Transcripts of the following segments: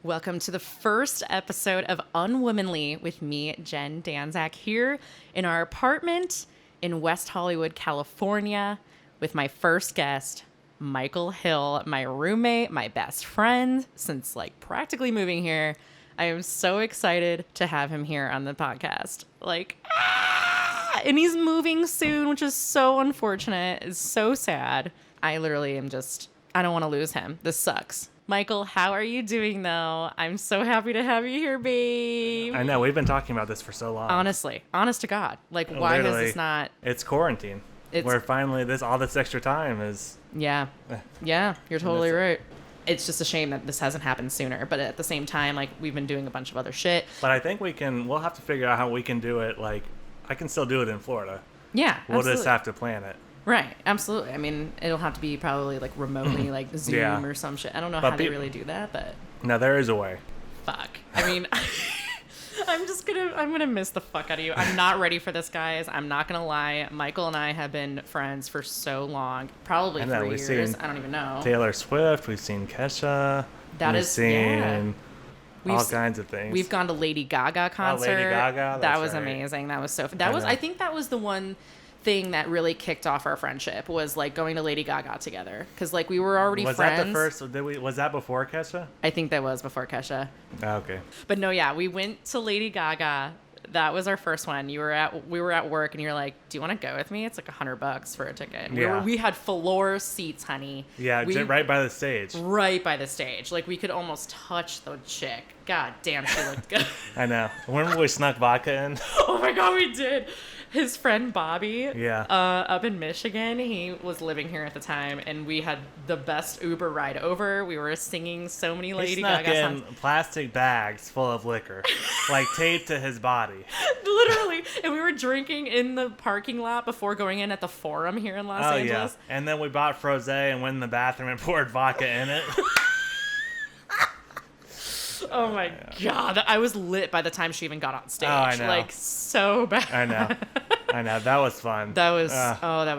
Welcome to the first episode of Unwomanly with me, Jen Danczak, here in our apartment in West Hollywood, California, with my first guest, Michael Hill, my roommate, my best friend since practically moving here. I am so excited to have him here on the podcast. And he's moving soon, which is so unfortunate. It's so sad. I literally am I don't want to lose him. This sucks. Michael, how are you doing, though? I'm so happy to have you here, babe. I know. We've been talking about this for so long. Honestly. Honest to God. Why has this not... It's quarantine. Where finally all this extra time is... Yeah. Yeah, you're totally right. It's just a shame that this hasn't happened sooner. But at the same time, we've been doing a bunch of other shit. But I think we'll have to figure out how we can do it. I can still do it in Florida. Yeah, We'll just have to plan it. Right, absolutely. I mean, it'll have to be probably remotely, Zoom or some shit. I don't know how they really do that, but... No, there is a way. Fuck. I mean, I'm gonna miss the fuck out of you. I'm not ready for this, guys. I'm not gonna lie. Michael and I have been friends for so long. Probably 3 years. I don't even know. Taylor Swift, we've seen Kesha. We've seen all kinds of things. We've gone to Lady Gaga concert. Lady Gaga, that was amazing. That was so fun. I think that was the one thing that really kicked off our friendship was going to Lady Gaga together because we were already friends. Was that the first? Was that before Kesha? I think that was before Kesha. Oh, okay. But no, yeah, we went to Lady Gaga. That was our first one. We were at work and you're like, "Do you want to go with me?" It's $100 for a ticket. Yeah. We had floor seats, honey. Yeah, right by the stage. Right by the stage. We could almost touch the chick. God damn, she looked good. I know. Remember we snuck vodka in? Oh my God, we did. His friend Bobby, yeah, up in Michigan, he was living here at the time, and we had the best Uber ride over. We were singing so many Lady Gaga songs. He snuck in plastic bags full of liquor, taped to his body. Literally. And we were drinking in the parking lot before going in at the Forum here in Los Angeles. Yeah. And then we bought frosé and went in the bathroom and poured vodka in it. Oh my God. I was lit by the time she even got on stage. Oh, I know. So bad. I know. That was fun. That was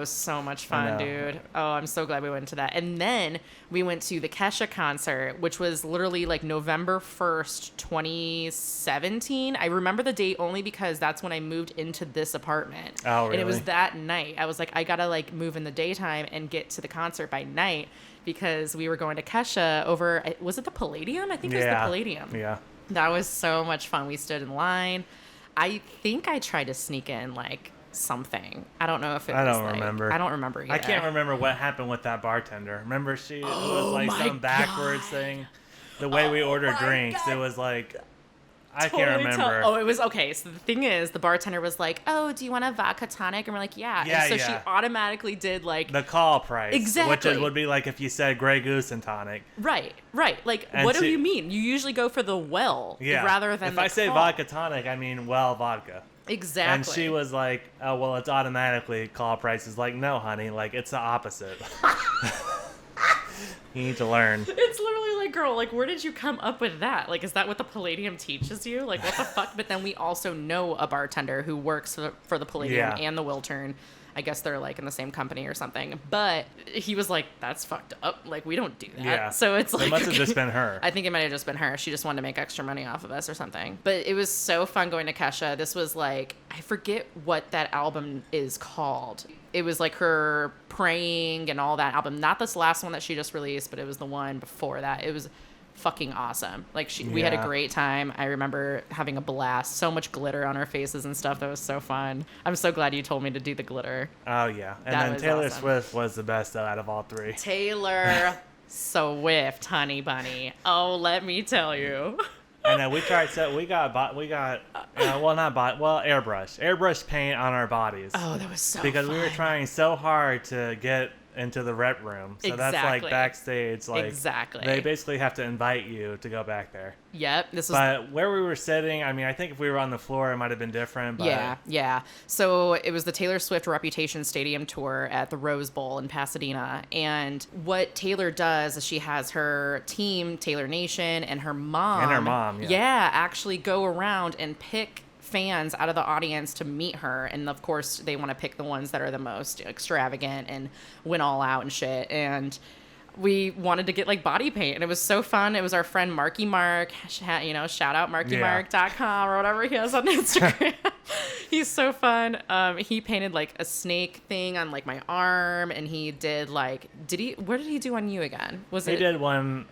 so much fun, dude. Oh, I'm so glad we went to that. And then we went to the Kesha concert, which was literally November 1st, 2017. I remember the date only because that's when I moved into this apartment. Oh, really? And it was that night. I was I gotta move in the daytime and get to the concert by night because we were going to Kesha over, was it the Palladium? I think it was the Palladium. Yeah. That was so much fun. We stood in line. I think I tried to sneak in something. I don't know if it was I don't remember. I don't remember either. I can't remember what happened with that bartender. Remember it was some backwards thing. The way we ordered drinks, God. It was I can't remember. It was okay. So the thing is, the bartender was like, "Oh, do you want a vodka tonic?" And we're like, "Yeah." Yeah, and so she automatically did the call price. Exactly. Which would be if you said Grey Goose and tonic. Right. What do you mean? You usually go for the rather than if I say vodka tonic, I mean vodka. Exactly. And she was like, "Oh, well, it's automatically call price." Is no, honey. It's the opposite. You need to learn. It's literally girl, where did you come up with that? Is that what the Palladium teaches you? What the fuck? But then we also know a bartender who works for the Palladium and the Wiltern. I guess they're in the same company or something. But he was like, that's fucked up. We don't do that. Yeah. So it's It must have just been her. I think it might have just been her. She just wanted to make extra money off of us or something. But it was so fun going to Kesha. This was I forget what that album is called. It was her Praying and all that album. Not this last one that she just released, but it was the one before that. It was fucking awesome. We had a great time. I remember having a blast. So much glitter on our faces and stuff. That was so fun. I'm so glad you told me to do the glitter. Oh yeah. And then Taylor Swift was the best out of all three. Taylor Swift, honey bunny. Oh, let me tell you. And then we tried. So we got airbrush paint on our bodies. Oh, that was so because fun. We were trying so hard to get into the rep room. So exactly. That's backstage. Exactly. They basically have to invite you to go back there. Yep. But where we were sitting, I think if we were on the floor, it might have been different. But Yeah. So it was the Taylor Swift Reputation Stadium Tour at the Rose Bowl in Pasadena. And what Taylor does is she has her team, Taylor Nation, and her mom. Yeah, actually go around and pick fans out of the audience to meet her, and of course they want to pick the ones that are the most extravagant and went all out and shit. And we wanted to get like body paint, and it was so fun. It was our friend Marky Mark, shout out markymark.com or whatever he has on Instagram. He's so fun. He painted like a snake thing on like my arm, and he did like, what did he do on you again? He did one,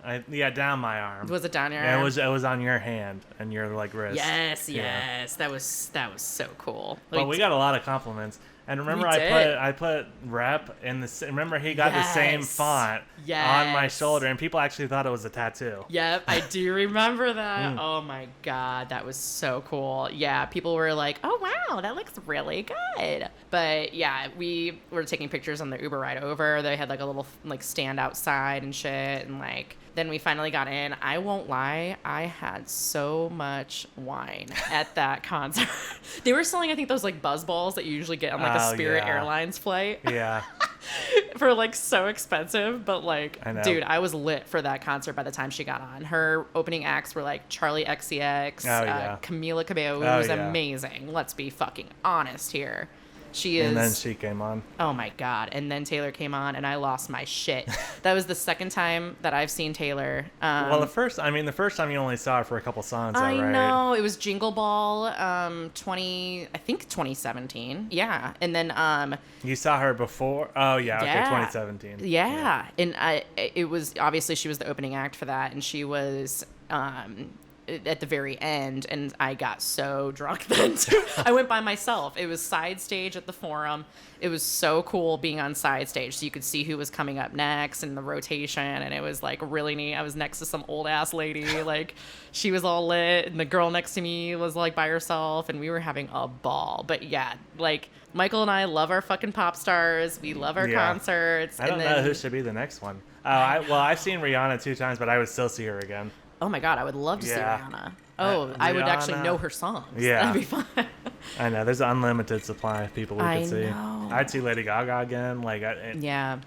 down my arm. Was it down your arm? It was on your hand and your like wrist. Yes. That was so cool. But we got a lot of compliments. And remember, I put rep in the. Remember, he got the same font on my shoulder, and people actually thought it was a tattoo. Yep, I do remember that. Oh my god, that was so cool. Yeah, people were like, "Oh wow, that looks really good." But yeah, we were taking pictures on the Uber ride over. They had like a little like stand outside and shit, and like. Then we finally got in. I won't lie, I had so much wine at that concert. They were selling, I think, those like buzz balls that you usually get on like a Spirit Airlines flight. Yeah. For like so expensive, but like, I know. dude, I was lit for that concert by the time she got on. Her opening acts were like Charlie XCX, Camila Cabello. It was amazing. Let's be fucking honest here. And then she came on. Oh my god! And then Taylor came on, and I lost my shit. That was the second time that I've seen Taylor. Well, the first time you only saw her for a couple songs. I right? know it was Jingle Ball, 2017. Yeah, and then you saw her before. Oh yeah, okay, 2017. Yeah, and it was obviously she was the opening act for that, and she was at the very end, and I got so drunk then too. I went by myself. It was side stage at the Forum. It was so cool being on side stage, so you could see who was coming up next and the rotation, and it was like really neat. I was next to some old ass lady, like she was all lit, and the girl next to me was like by herself, and we were having a ball. But yeah, like Michael and I love our fucking pop stars. We love our concerts. I don't know who should be the next one. I've seen Rihanna 2 times, but I would still see her again. Oh my god, I would love to see Rihanna. I would actually know her songs. Yeah. That'd be fun. I know. There's an unlimited supply of people we could see. Know. I'd see Lady Gaga again. Yeah.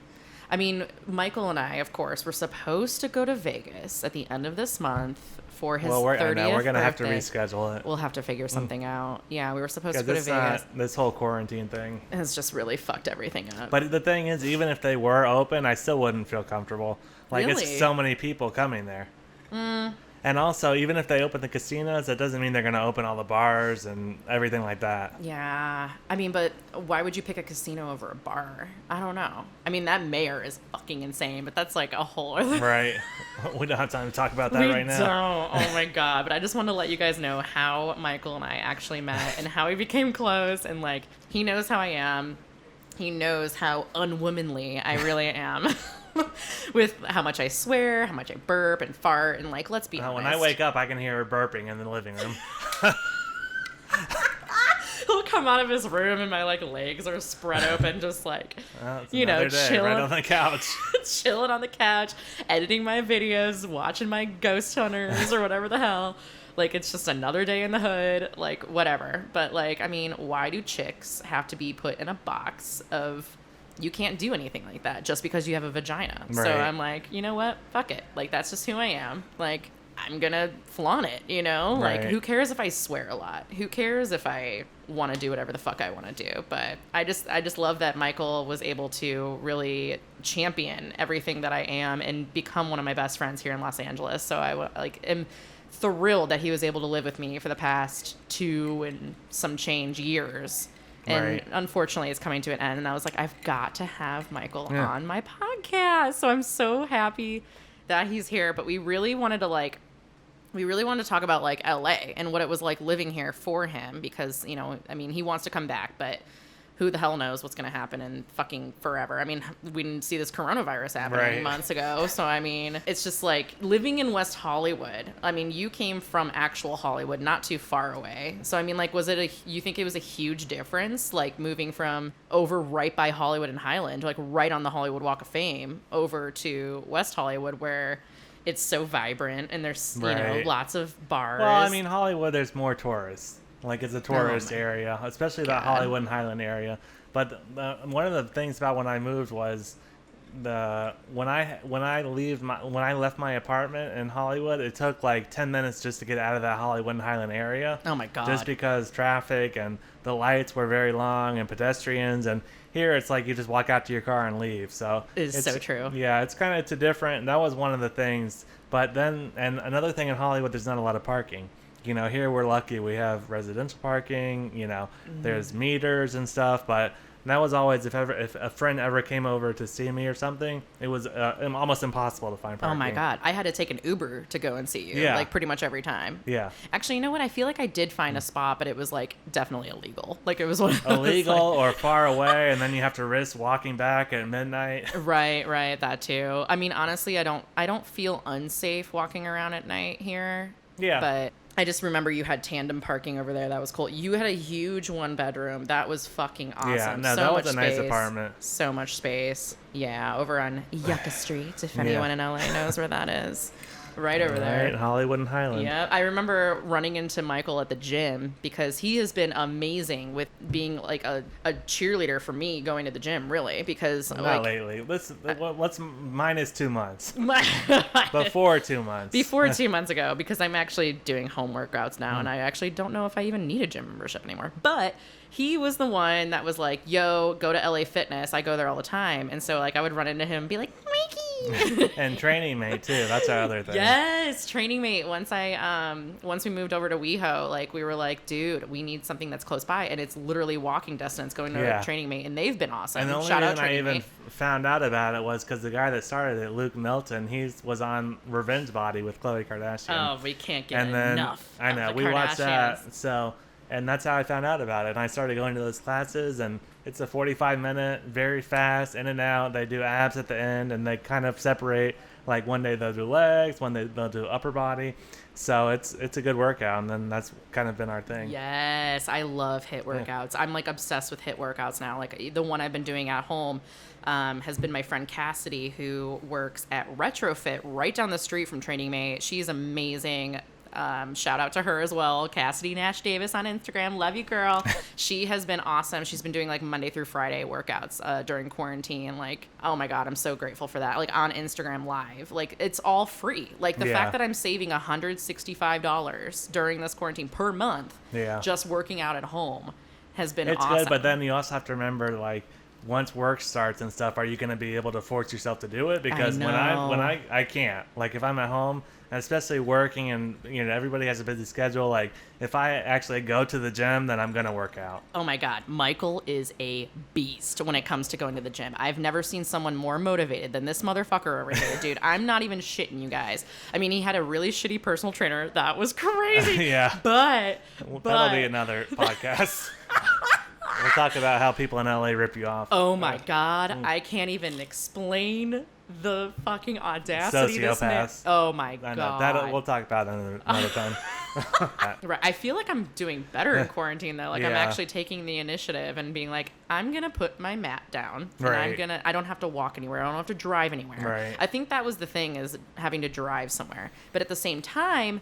I mean, Michael and I, of course, were supposed to go to Vegas at the end of this month for his 30th birthday. We're going to have to reschedule it. We'll have to figure something out. Yeah, we were supposed to go to Vegas. This whole quarantine thing has just really fucked everything up. But the thing is, even if they were open, I still wouldn't feel comfortable. Like, really? It's so many people coming there. And also, even if they open the casinos, that doesn't mean they're going to open all the bars and everything like that. Yeah. I mean, but why would you pick a casino over a bar? I don't know. I mean, that mayor is fucking insane, but that's like a whole other... Right. We don't have time to talk about that right now. We don't. Oh my god. But I just want to let you guys know how Michael and I actually met and how we became close. And like, he knows how I am. He knows how unwomanly I really am. With how much I swear, how much I burp and fart, and like, let's be honest. When I wake up, I can hear her burping in the living room. He'll come out of his room and my like legs are spread open, just like, chilling right on the couch. Chilling on the couch, editing my videos, watching my Ghost Hunters or whatever the hell. Like, it's just another day in the hood, like, whatever. But like, I mean, why do chicks have to be put in a box of... You can't do anything like that just because you have a vagina. Right. So I'm like, you know what? Fuck it. Like, that's just who I am. Like, I'm gonna flaunt it, you know? Right. Like, who cares if I swear a lot? Who cares if I want to do whatever the fuck I want to do? But I just love that Michael was able to really champion everything that I am and become one of my best friends here in Los Angeles. So I am thrilled that he was able to live with me for the past 2 and some change years. And unfortunately, it's coming to an end. And I was like, I've got to have Michael on my podcast. So I'm so happy that he's here. But we really wanted to talk about like LA and what it was like living here for him. Because, you know, I mean, he wants to come back, but who the hell knows what's going to happen in fucking forever. I mean, we didn't see this coronavirus happening months ago. So, I mean, it's just like living in West Hollywood. I mean, you came from actual Hollywood, not too far away. So, I mean, like, you think it was a huge difference, like moving from over right by Hollywood and Highland, like right on the Hollywood Walk of Fame, over to West Hollywood where it's so vibrant and there's, you know, lots of bars. Well, I mean, Hollywood, there's more tourists. Like, it's a tourist area, especially the Hollywood and Highland area. But one of the things about when I moved was when I left my apartment in Hollywood, it took like 10 minutes just to get out of that Hollywood and Highland area. Oh my God. Just because traffic and the lights were very long and pedestrians, and here it's like you just walk out to your car and leave. So it's so true. Yeah, it's a different. That was one of the things. But then, and another thing in Hollywood, there's not a lot of parking. You know, here we're lucky. We have residential parking. You know, there's meters and stuff. But that was always, if a friend ever came over to see me or something, it was almost impossible to find parking. Oh my God. I had to take an Uber to go and see you. Yeah. Like pretty much every time. Yeah. Actually, you know what? I feel like I did find a spot, but it was like definitely illegal. Like it was one of those, illegal like, or far away, and then you have to risk walking back at midnight. Right. That too. I mean, honestly, I don't feel unsafe walking around at night here. Yeah. But I just remember you had tandem parking over there. That was cool. You had a huge 1-bedroom. That was fucking awesome. Yeah, no, so that was much a nice space. apartment. So much space. Yeah, over on Yucca Street, if anyone in LA knows where that is. Right over there. Right, Hollywood and Highland. Yeah, I remember running into Michael at the gym because he has been amazing with being like a cheerleader for me going to the gym, really, because not lately. Let's minus 2 months. Before 2 months. Before 2 months ago, because I'm actually doing home workouts now, and I actually don't know if I even need a gym membership anymore. But he was the one that was like, yo, go to LA Fitness. I go there all the time. And so like I would run into him and be like, Mikey. And training mate too. That's our other thing. Yes, training mate. Once we moved over to WeHo, like we were like, dude, we need something that's close by, and it's literally walking distance going to a training mate, and they've been awesome. And the only reason I even found out about it was because the guy that started it, Luke Milton, he was on Revenge Body with Khloe Kardashian. Oh, we can't get enough. I know, we watched that. So, and that's how I found out about it. And I started going to those classes, and it's a 45-minute, very fast, in and out. They do abs at the end, and they kind of separate. Like one day they'll do legs, one day they'll do upper body. So it's a good workout, and then that's kind of been our thing. Yes, I love HIIT workouts. I'm like obsessed with HIIT workouts now. Like the one I've been doing at home has been my friend Cassidy, who works at Retrofit right down the street from Training Mate. She's amazing. Shout out to her as well, Cassidy Nash Davis on Instagram. Love you, girl. She has been awesome. She's been doing like Monday through Friday workouts during quarantine. Like, oh my God, I'm so grateful for that. Like on Instagram Live, like it's all free. Like the fact that I'm saving $165 during this quarantine per month, just working out at home, has been awesome. It's good, but then you also have to remember, like, once work starts and stuff, are you going to be able to force yourself to do it? Because when I can't, like if I'm at home, and especially working, and you know everybody has a busy schedule, like if I actually go to the gym, then I'm going to work out. Oh my God, Michael is a beast when it comes to going to the gym. I've never seen someone more motivated than this motherfucker over here, dude. I'm not even shitting you guys. I mean, he had a really shitty personal trainer. That was crazy. Yeah. But that'll be another podcast. We'll talk about how people in LA rip you off. Oh my God, I can't even explain the fucking audacity. Sociopaths. Oh my God. We'll talk about that another time. Right. I feel like I'm doing better in quarantine though. Like I'm actually taking the initiative and being like, I'm gonna put my mat down, and I don't have to walk anywhere. I don't have to drive anywhere. Right. I think that was the thing, is having to drive somewhere. But at the same time,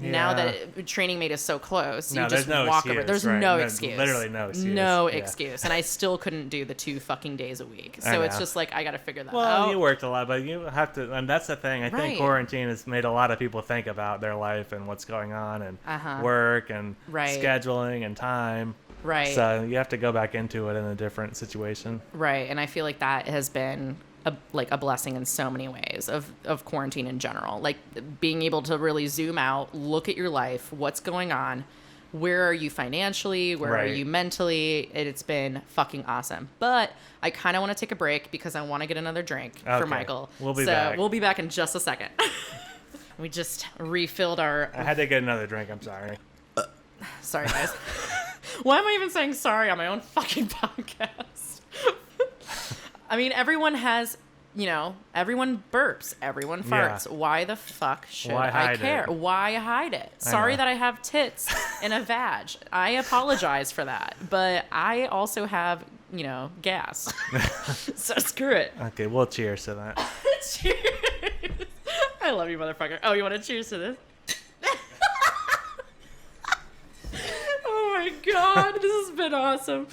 now that Training Mate is so close, you just walk over. There's no excuse. Literally no excuse. No excuse. And I still couldn't do the 2 fucking days a week. So it's just like, I got to figure that out. Well, you worked a lot, but you have to, and that's the thing. I think quarantine has made a lot of people think about their life and what's going on, and work and scheduling and time. Right. So you have to go back into it in a different situation. Right. And I feel like that has been a blessing in so many ways of quarantine in general. Like being able to really zoom out, look at your life, what's going on, where are you financially, where are you mentally. It's been fucking awesome. But I kind of want to take a break because I want to get another drink for Michael. We'll be back. We'll be back in just a second. We just refilled our... I had to get another drink. I'm sorry. Sorry, guys. Why am I even saying sorry on my own fucking podcast? I mean, everyone has, everyone burps, everyone farts. Yeah. Why the fuck should I care? Why hide it? Sorry that I have tits in a vag. I apologize for that. But I also have, gas. So screw it. Okay, well, cheers to that. Cheers. I love you, motherfucker. Oh, you want to cheers to this? Oh my God, this has been awesome.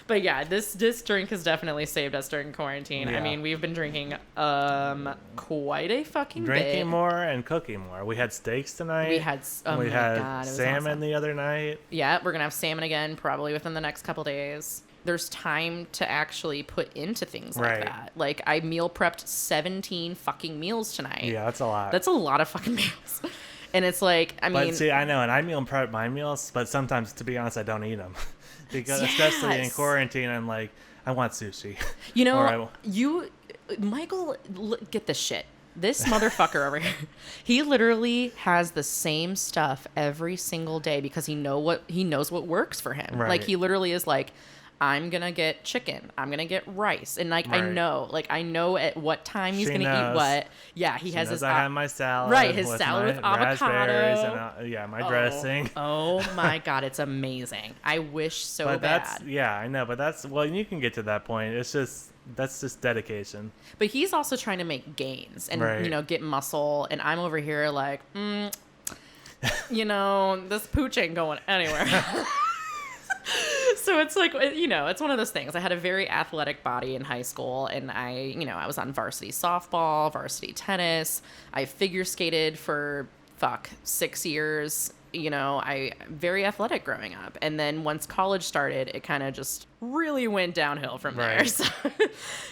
But yeah, this drink has definitely saved us during quarantine. Yeah. I mean, we've been drinking quite a fucking bit. Drinking more and cooking more. We had steaks tonight. We had we had it was salmon awesome. the other night. Yeah, we're gonna have salmon again probably within the next couple days. There's time to actually put into things like Right. that. Like, I meal prepped 17 fucking meals tonight. Yeah, that's a lot. That's a lot of fucking meals. And it's like, I mean... But see, I know, and I meal prep my meals, but sometimes, to be honest, I don't eat them. Because especially in Yes. quarantine, I'm like, I want sushi. You know, Or Michael, get this shit. This motherfucker over here, he literally has the same stuff every single day because he knows what works for him. Right. Like, he literally is like, I'm gonna get chicken. I'm gonna get rice, and like Right. I know at what time he's She gonna knows. eat what. Yeah, he has his. I have my salad. Right, his with salad my with avocado. raspberries and my dressing. Oh my god, it's amazing. I wish so But bad. I know, but you can get to that point. That's just dedication. But he's also trying to make gains and Right. get muscle, and I'm over here like, this pooch ain't going anywhere. So it's like, it's one of those things. I had a very athletic body in high school, and I was on varsity softball, varsity tennis. I figure skated for 6 years. I very athletic growing up. And then once college started, it kind of just really went downhill from there. Right.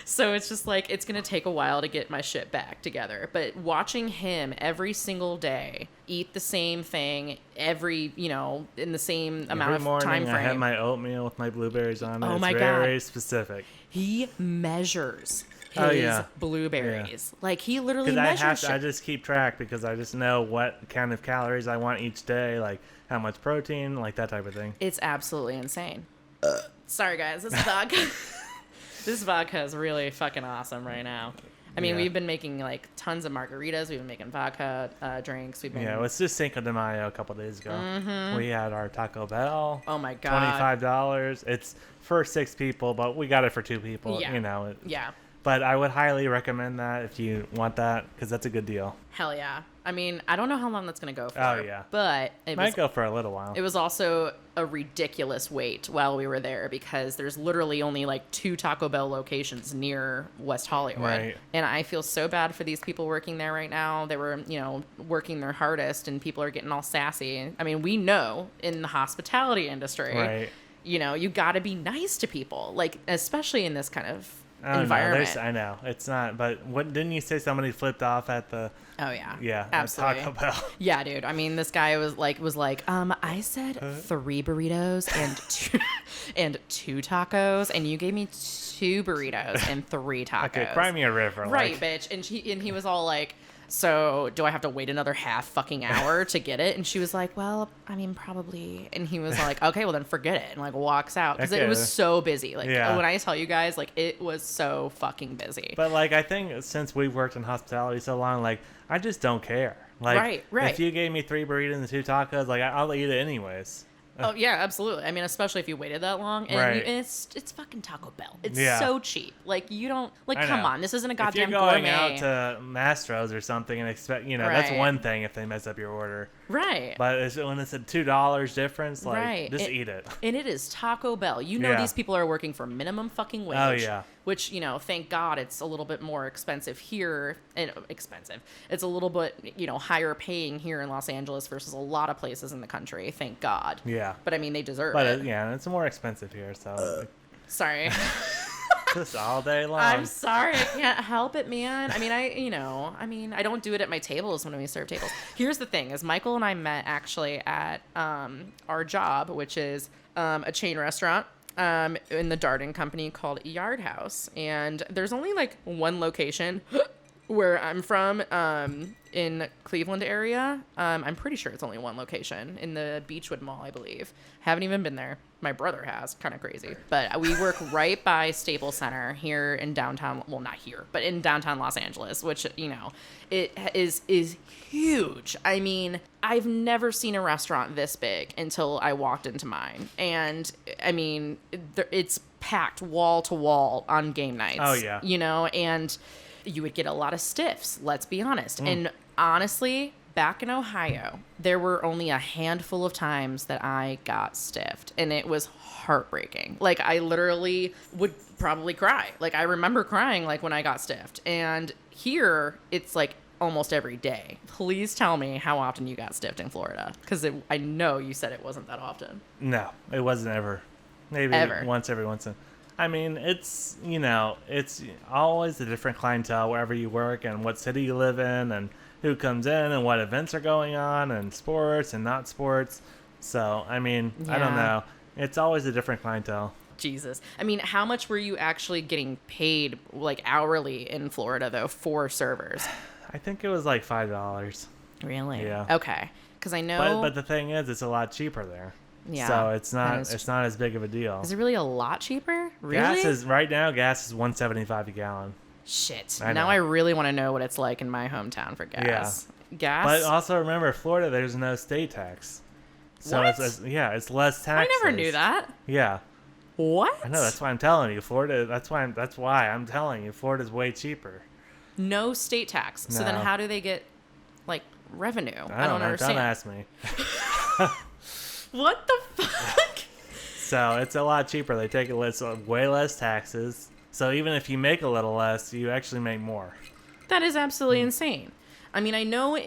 So it's just like, it's going to take a while to get my shit back together. But watching him every single day eat the same thing every, in the same amount Every of morning, time frame. I have my oatmeal with my blueberries on it. Oh It's my God. very specific. He measures his Oh, yeah. blueberries. Like, he literally Because measures I shit. just keep track because I just know what kind of calories I want each day, like how much protein, like that type of thing. It's absolutely insane. Sorry, guys. This vodka. This vodka is really fucking awesome right now. I mean, Yeah. we've been making like tons of margaritas. We've been making vodka drinks. We've been. Yeah, it was just Cinco de Mayo a couple days ago. We had our Taco Bell. Oh my god. $25. It's for 6 people, but we got it for 2 people. Yeah. Yeah. But I would highly recommend that if you want that, because that's a good deal. Hell yeah. I mean, I don't know how long that's gonna go for. Oh, yeah. But it Might was. go for a little while. It was also a ridiculous wait while we were there because there's literally only like 2 Taco Bell locations near West Hollywood. Right. And I feel so bad for these people working there right now. They were, working their hardest and people are getting all sassy. I mean, we know in the hospitality industry, Right. You got to be nice to people, like, especially in this kind of I environment. I know. It's not, but what didn't you say somebody flipped off at the Oh yeah. at Absolutely. Taco Bell? Yeah, dude. I mean, this guy was like, I said 3 burritos and 2 tacos, and you gave me 2 burritos and 3 tacos. Okay, cry me a river. Right, like, bitch. And he was all like, so do I have to wait another half fucking hour to get it? And she was like, well, I mean, probably. And he was like, okay, well then forget it, and like walks out because it Okay. was so busy. Like Yeah. when I tell you guys, like it was so fucking busy. But like, I think since we've worked in hospitality so long, like, I just don't care. Like, Right. if you gave me 3 burritos and 2 tacos, like, I'll eat it anyways. Oh yeah, absolutely. I mean, especially if you waited that long, and, Right. and it's fucking Taco Bell. It's Yeah. so cheap. Like you don't like. I Come know. on, this isn't a If goddamn you're going gourmet. out to Mastro's or something and expect, that's Right. one thing if they mess up your order. Right. But when it's a $2 difference, like, Right. just eat it. And it is Taco Bell. You know Yeah. these people are working for minimum fucking wage. Oh, yeah. Which, thank God it's a little bit more expensive here. And expensive. It's a little bit, higher paying here in Los Angeles versus a lot of places in the country. Thank God. Yeah. But I mean, they deserve But it. it's more expensive here, so Sorry. just all day long. I'm sorry, I can't help it, man. I mean, I don't do it at my tables when we serve tables. Here's the thing: is Michael and I met actually at our job, which is a chain restaurant in the Darden company called Yard House, and there's only like one location where I'm from in Cleveland area. I'm pretty sure it's only one location in the Beechwood Mall, I believe. Haven't even been there. My brother has. Kind of crazy. But we work right by Staples Center here in downtown. Well, not here, but in downtown Los Angeles, which, it is huge. I mean, I've never seen a restaurant this big until I walked into mine. And, I mean, it's packed wall to wall on game nights. Oh, yeah. And you would get a lot of stiffs, let's be honest. And honestly, back in Ohio, there were only a handful of times that I got stiffed, and it was heartbreaking. Like, I literally would probably cry. Like, I remember crying, like, when I got stiffed. And here, it's like almost every day. Please tell me how often you got stiffed in Florida, because I know you said it wasn't that often. No, it wasn't ever. Maybe once every once in. I mean, it's, you know, it's always a different clientele wherever you work and what city you live in and who comes in and what events are going on and sports and not sports. So, I mean, I don't know. It's always a different clientele. Jesus. I mean, how much were you actually getting paid, like, hourly in Florida, though, for servers? I think it was like $5. Really? Yeah. Okay. Because I know... But the thing is, it's a lot cheaper there. Yeah. So it's not as big of a deal. Is it really a lot cheaper? Really? Gas is $1.75 a gallon. Shit. I now know. I really want to know what it's like in my hometown for gas. Yeah. Gas? But also remember, Florida, there's no state tax. So What? it's less taxes. I never knew that. Yeah. What? I know, that's why I'm telling you. Florida, that's why I'm telling you. Florida's way cheaper. No state tax. So then No. how do they get, like, revenue? I don't know. understand. Don't ask me. What the fuck? So it's a lot cheaper. They take way less taxes. So even if you make a little less, you actually make more. That is absolutely insane. I mean, I know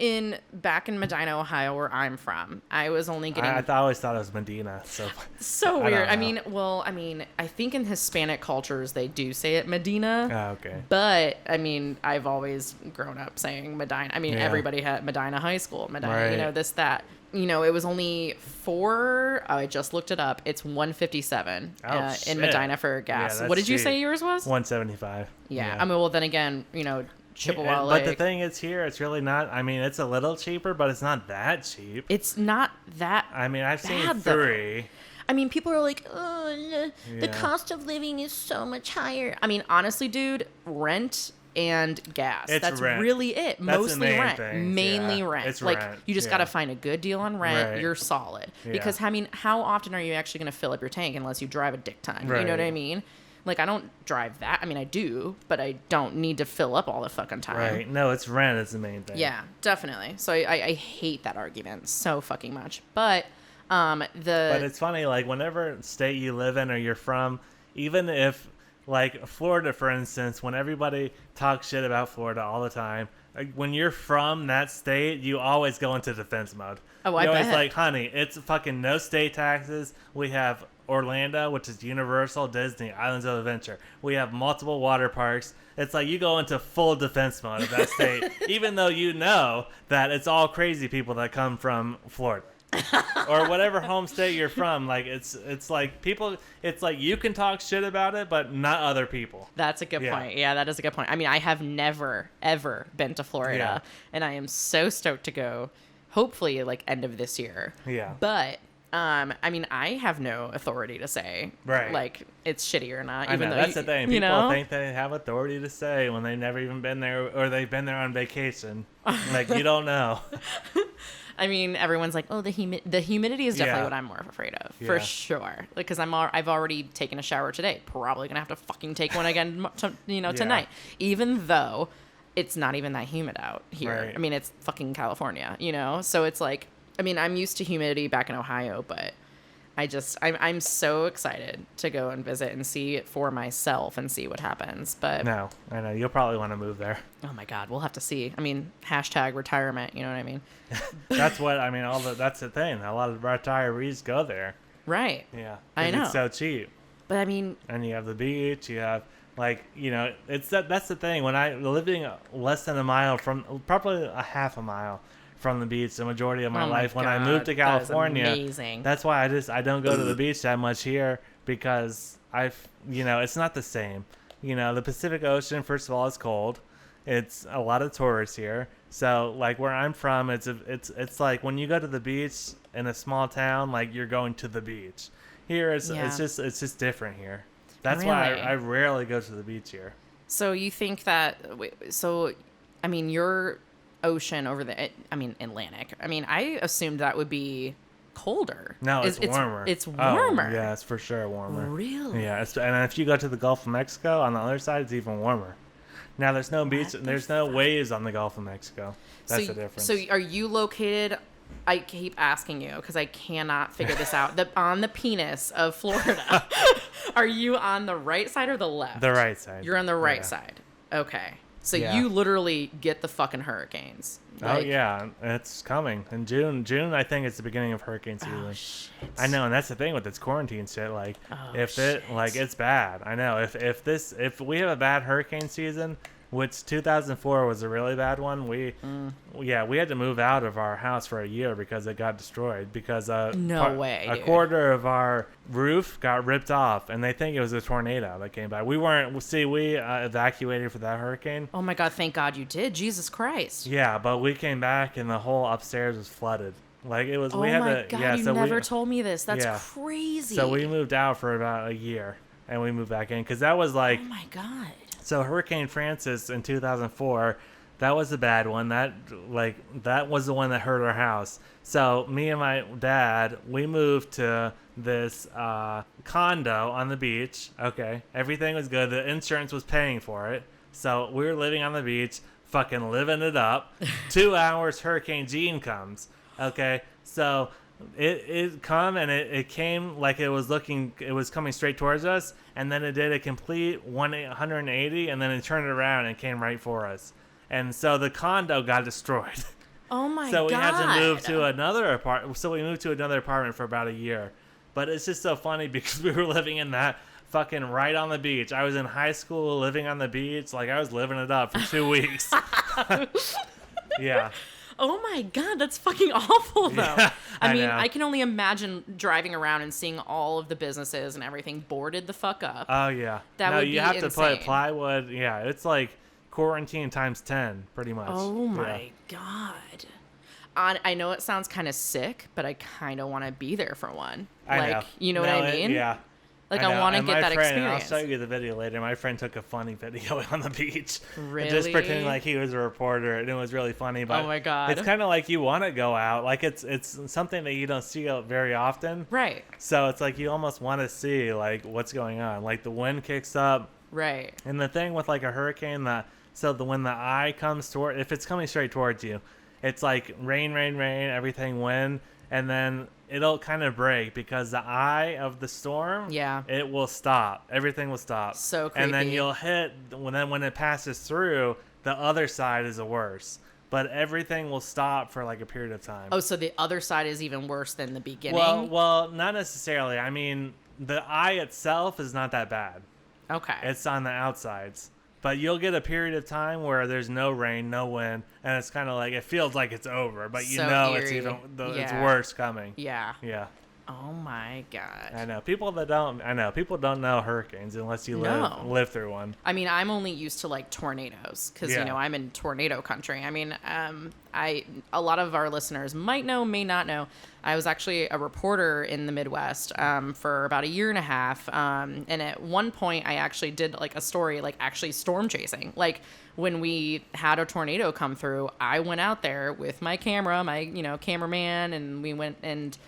back in Medina, Ohio, where I'm from, I was only getting... I always thought it was Medina. So I weird. don't know. I mean, I think in Hispanic cultures, they do say it Medina. Oh, okay. But, I mean, I've always grown up saying Medina. I mean, Yeah. everybody had Medina High School, Medina, Right. you know, this, that. You know, it was only I just looked it up. It's $1.57 in shit. Medina for gas. Yeah, What did you that's say cheap. yours was? $1.75. Yeah. I mean, well, then again, you know, Chippewa But the Lake. thing is here, it's really not. I mean, it's a little cheaper, but it's not that cheap. It's not that I mean, I've seen bad, though. 3. I mean, people are like, oh, the Yeah. cost of living is so much higher. I mean, honestly, dude, rent and gas. It's That's rent. really it. That's the Mostly main rent. thing. Mainly Yeah. rent. It's like, rent. you just Yeah. got to find a good deal on rent. Right. You're solid. Yeah. Because, I mean, how often are you actually going to fill up your tank unless you drive a dick ton? You know what I Right. mean? Like, I don't drive that. I mean, I do, but I don't need to fill up all the fucking time. Right. No, it's rent is the main thing. Yeah, definitely. So I hate that argument so fucking much. But But it's funny, like, whenever state you live in or you're from, even if, like, Florida, for instance, when everybody talks shit about Florida all the time, like, when you're from that state, you always go into defense mode. Oh, I You're always bet. like, honey, it's fucking no state taxes. We have Orlando, which is Universal, Disney, Islands of Adventure. We have multiple water parks. It's like you go into full defense mode of that state, even though you know that it's all crazy people that come from Florida. Or whatever home state you're from. Like, it's like people, it's like you can talk shit about it, but not other people. That's a good Yeah. point. Yeah, that is a good point. I mean, I have never, ever been to Florida, and I am so stoked to go, hopefully, like, end of this year. Yeah. But, I mean, I have no authority to say, Right. like, it's shitty or not. I Even know, though that's the thing. you People know? think they have authority to say when they've never even been there, or they've been there on vacation. Like, you don't know. I mean, everyone's like, oh, the humidity is definitely Yeah. what I'm more afraid of, for Yeah. sure. Like, because I've already taken a shower today. Probably gonna have to fucking take one again, tonight. Even though it's not even that humid out here. Right. I mean, it's fucking California, you know. So it's like, I mean, I'm used to humidity back in Ohio, but I'm so excited to go and visit and see it for myself and see what happens. But No, I know. You'll probably want to move there. oh my God, we'll have to see. I mean, hashtag retirement. You know what I mean? That's what, I mean, that's the thing. A lot of retirees go there. Right. Yeah. I 'Cause know. It's so cheap. But I mean, And you have the beach, you have, like, you know, that's the thing. When I living less than a mile from, probably a half a mile from the beach the majority of my oh my life, when I God, moved to that is California, amazing. that's why I don't go to the beach that much here, because it's not the same. You know, the Pacific Ocean, first of all, is cold. It's a lot of tourists here. So, like, where I'm from, it's like when you go to the beach in a small town, like, you're going to the beach. Here, it's just different here. That's why Really? I rarely go to the beach here. So you think that? I mean, your ocean over Atlantic. I mean, I assumed that would be colder. No, it's warmer. It's warmer. Oh, yeah, it's for sure warmer. Really? Yeah, and if you go to the Gulf of Mexico on the other side, it's even warmer. Now there's no beach. the There's no waves on the Gulf of Mexico. That's the difference. So are you located? I keep asking you because I cannot figure this out. On the penis of Florida, are you on the right side or the left? The right side. You're on the right side. Okay. So Yeah. you literally get the fucking hurricanes. Oh yeah, it's coming in June. June, I think it's the beginning of hurricane season. Oh shit. I know, and that's the thing with this quarantine shit. Like, Oh, it's bad. I know. If we have a bad hurricane season, which 2004 was a really bad one, we had to move out of our house for a year because it got destroyed because No way, a dude. quarter of our roof got ripped off, and they think it was a tornado that came by. We evacuated for that hurricane. Oh my God! Thank God you did. Jesus Christ. Yeah, but we came back and the whole upstairs was flooded. Like it was. Oh we had my to. God! Yeah, You so never told me this. That's Yeah. crazy. So we moved out for about a year, and we moved back in because that was like. Oh my God. So Hurricane Francis in 2004, that was the bad one. That was the one that hurt our house. So me and my dad, we moved to this condo on the beach. Okay, everything was good. The insurance was paying for it. So we were living on the beach, fucking living it up. 2 hours, Hurricane Gene comes. Okay, so it came like it was coming straight towards us, and then it did a complete 180, and then it turned around and came right for us, and so the condo got destroyed. Oh my God. So we had to move to another apartment. So we moved to another apartment for about a year, but it's just so funny because we were living in that fucking right on the beach. I was in high school living on the beach, like I was living it up for 2 weeks. Yeah. Oh my God, that's fucking awful though. Yeah, I mean, know. I can only imagine driving around and seeing all of the businesses and everything boarded the fuck up. Oh yeah. That would you be have to insane. put plywood. Yeah, it's like quarantine times 10, pretty much. Oh Yeah. my God. I know it sounds kind of sick, but I kind of want to be there for one. I know. You know what I mean? Yeah. Like, know. I want to And get my that friend, experience. I'll show you the video later. My friend took a funny video on the beach. Really? Just pretending like he was a reporter, and it was really funny. But Oh my God. it's kind of like you want to go out. Like it's something that you don't see out very often. Right. So it's like you almost want to see like what's going on. Like the wind kicks up. Right. And the thing with like a hurricane, when the eye comes toward, if it's coming straight towards you, it's like rain, everything wind, and then it'll kind of break because the eye of the storm, Yeah. it will stop. Everything will stop. So And then creepy. you'll hit, when it passes through, the other side is the worst. But everything will stop for like a period of time. Oh, so the other side is even worse than the beginning? Well, not necessarily. I mean, the eye itself is not that bad. Okay. It's on the outsides. But you'll get a period of time where there's no rain, no wind, and it's kind of like it feels like it's over, but So it's eerie. it's Yeah. worse coming. Yeah. Yeah, Oh my God. I know. People don't know hurricanes unless you No. live through one. I mean, I'm only used to like tornadoes because Yeah. I'm in tornado country. I mean, a lot of our listeners might know, may not know. I was actually a reporter in the Midwest for about a year and a half, and at one point, I actually did like a story, like actually storm chasing. Like when we had a tornado come through, I went out there with my camera, my cameraman, and we went and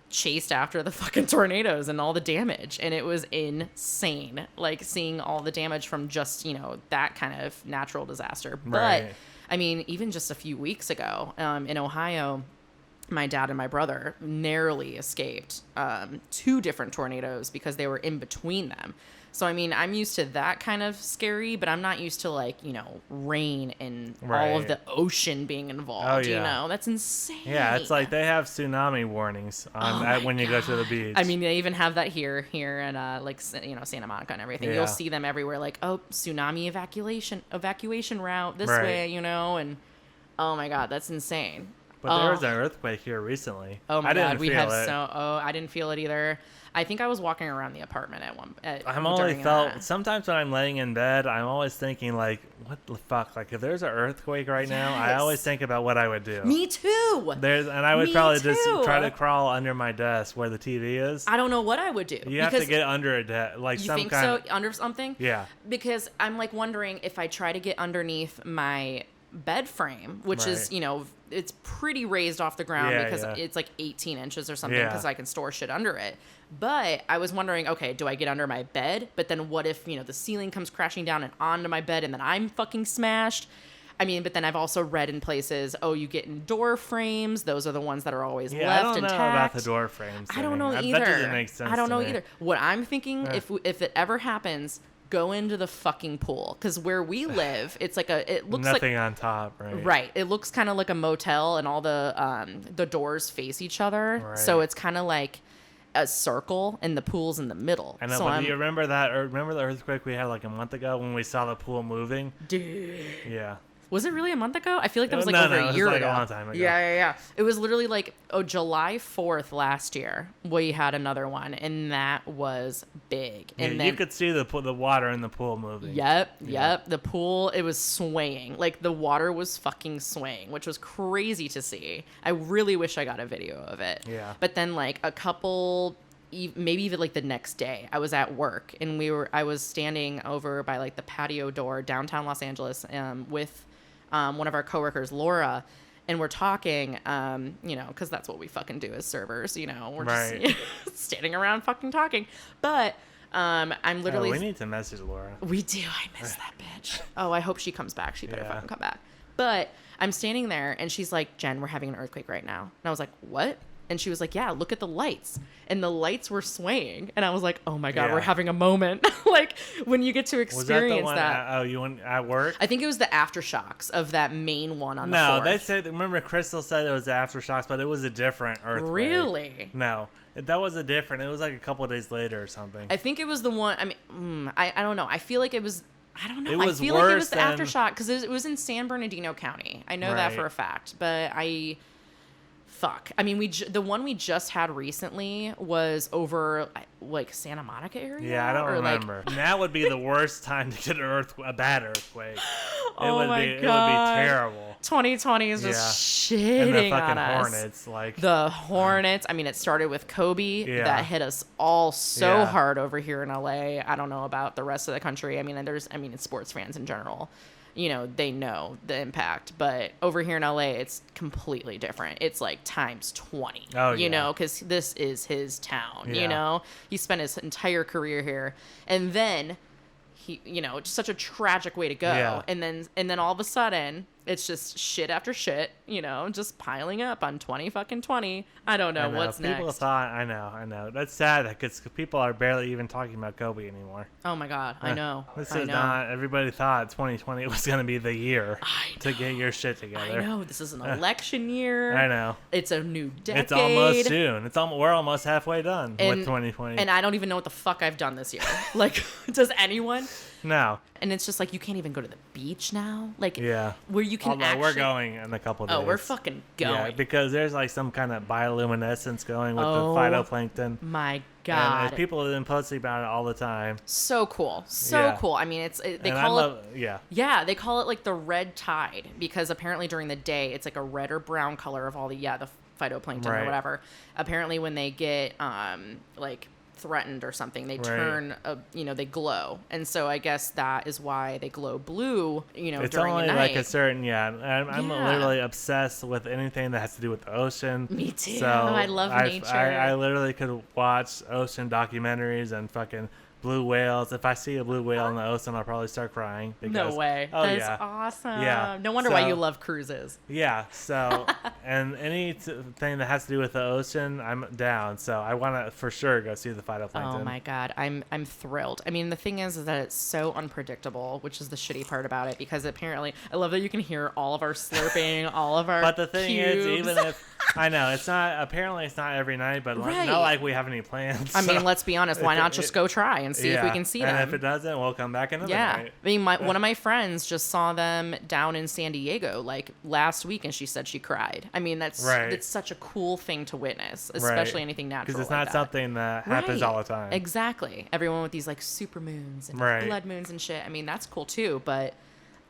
chased after the fucking tornadoes and all the damage, and it was insane, like seeing all the damage from just that kind of natural disaster. Right. But I mean, even just a few weeks ago in Ohio, my dad and my brother narrowly escaped 2 different tornadoes because they were in between them. So I mean, I'm used to that kind of scary, but I'm not used to like rain and all of Right. the ocean being involved. Oh, yeah. That's insane. Yeah, it's like they have tsunami warnings when you go to the beach. I mean, they even have that here in Santa Monica and everything. Yeah. You'll see them everywhere, like, oh, tsunami evacuation route this Right. way, and oh my God, that's insane. But there was an earthquake here recently. Oh my I didn't God, we feel have it. I didn't feel it either. I think I was walking around the apartment Sometimes when I'm laying in bed, I'm always thinking like, what the fuck? Like if there's an earthquake right now, I Yes. always think about what I would do. Me too. I would Me probably too. just try to crawl under my desk where the TV is. I don't know what I would do. You have to get under a desk, like You some think kind so? Under something? Yeah. Because I'm like wondering if I try to get underneath my bed frame, which is, Right. you know, it's pretty raised off the ground Yeah, because yeah. it's like 18 inches or something Yeah. because I can store shit under it. But I was wondering, okay, do I get under my bed? But then what if, you know, the ceiling comes crashing down and onto my bed and then I'm fucking smashed? I mean, but then I've also read in places, oh, you get in door frames. Those are the ones that are always Yeah, left I don't intact. know about the door frames. I don't thing. know That either. doesn't make sense I don't to know me. either. What I'm thinking, if it ever happens, go into the fucking pool, because where we live, it's like it looks Nothing like on top, right? right. It looks kind of like a motel, and all the doors face each other, so Right. it's kind of like a circle, and the pool's in the middle. I know, so but do you remember that? Or remember the earthquake we had like a month ago when we saw the pool moving? dude. Yeah. Was it really a month ago? I feel like that was like No, over no, it a was year like ago. a long time ago. Yeah. It was literally like July 4th last year. We had another one, and that was big. Yeah, And then you could see the water in the pool moving. Yep. The pool, it was swaying. Like the water was fucking swaying, which was crazy to see. I really wish I got a video of it. Yeah. But then like a couple, maybe even like the next day, I was at work and I was standing over by like the patio door downtown Los Angeles with one of our coworkers, Laura. And we're talking, you know, because that's what we fucking do as servers, you know. We're Right. just standing around fucking talking. But I'm literally... Oh, we need to message Laura. We do. I miss that bitch. Oh, I hope she comes back. She better Yeah. fucking come back. But I'm standing there and she's like, Jen, we're having an earthquake right now. And I was like, what? And she was like, yeah, look at the lights. And the lights were swaying. And I was like, oh my God, Yeah. we're having a moment. Like when you get to Was that experience the one? You went at work? I think it was the aftershocks of that main one on the No, floor. they said. Remember, Crystal said it was aftershocks, but it was a different earthquake. Really? No, that was a different. It was like a couple of days later or something. I think it was the one. I mean, I don't know. I feel like it was. I don't know. It was I feel like it worse was the than- aftershock because it was in San Bernardino County. I know that Right. for a fact. But fuck. I mean, the one we just had recently was over like Santa Monica area. Yeah, I don't or, like- remember. That would be the worst time to get a bad earthquake. Oh my It would be God. terrible. 2020 is just shitting And the fucking on us. Hornets, like The Hornets. I mean, it started with Kobe. Yeah. That hit us all so Yeah. hard over here in LA. I don't know about the rest of the country. I mean, it's sports fans in general. You know, they know the impact. But over here in LA, it's completely different. It's like times 20. Oh, you yeah. know, because this is his town. Yeah. You know, he spent his entire career here. And then he, you know, just such a tragic way to go. Yeah. And then all of a sudden, it's just shit after shit, you know, just piling up on 2020. I don't know, I know. what's People next. thought. I know. That's sad because people are barely even talking about Kobe anymore. Oh my God, I know. This I is know. not. Everybody thought 2020 was going to be the year I to get your shit together. I know. This is an election year. I know. It's a new decade. It's almost June. We're almost halfway done And- with 2020. And I don't even know what the fuck I've done this year. Like, does anyone? No. And it's just like, you can't even go to the beach now. Like, Yeah. where you can Although actually... we're going in a couple days. Oh, we're fucking going. Yeah, because there's like some kind of bioluminescence going with Oh. the phytoplankton. My And God. people have been posting about it all the time. So cool. Yeah. Cool. I mean, they And call I it... love, yeah. Yeah, they call it like the red tide because apparently during the day it's like a red or brown color of all the phytoplankton or Right. whatever. Apparently when they get like threatened or something, they turn they glow. And so I guess that is why they glow blue, It's during only the night. like a certain, I'm Yeah. literally obsessed with anything that has to do with the ocean. Me too. So I love nature. I literally could watch ocean documentaries and fucking blue whales. If I see a blue whale in the ocean, I'll probably start crying. No Because, way. Oh, That's yeah. awesome. Yeah. No wonder why So- you love cruises. Yeah, so, and anything that has to do with the ocean, I'm down. So I want to for sure go see the phytoplankton. Oh my God, I'm thrilled. I mean, the thing is that it's so unpredictable, which is the shitty part about it. Because apparently, I love that you can hear all of our slurping, all of our. But the thing is, cubes. even if I know it's not, apparently it's not every night, but Right. not like we have any plans. I mean, so- let's be honest. Why not just go try and see if we Yeah, can see and them? if it doesn't, we'll come back another Yeah, night. I mean, one of my friends just saw them down in San Diego like last week, and she said she cried. I mean, that's Right. it's such a cool thing to witness, especially Right. anything natural. Because it's like not that. something that happens Right. all the time. Exactly. Everyone with these like super moons and Right. blood moons and shit. I mean, that's cool too, but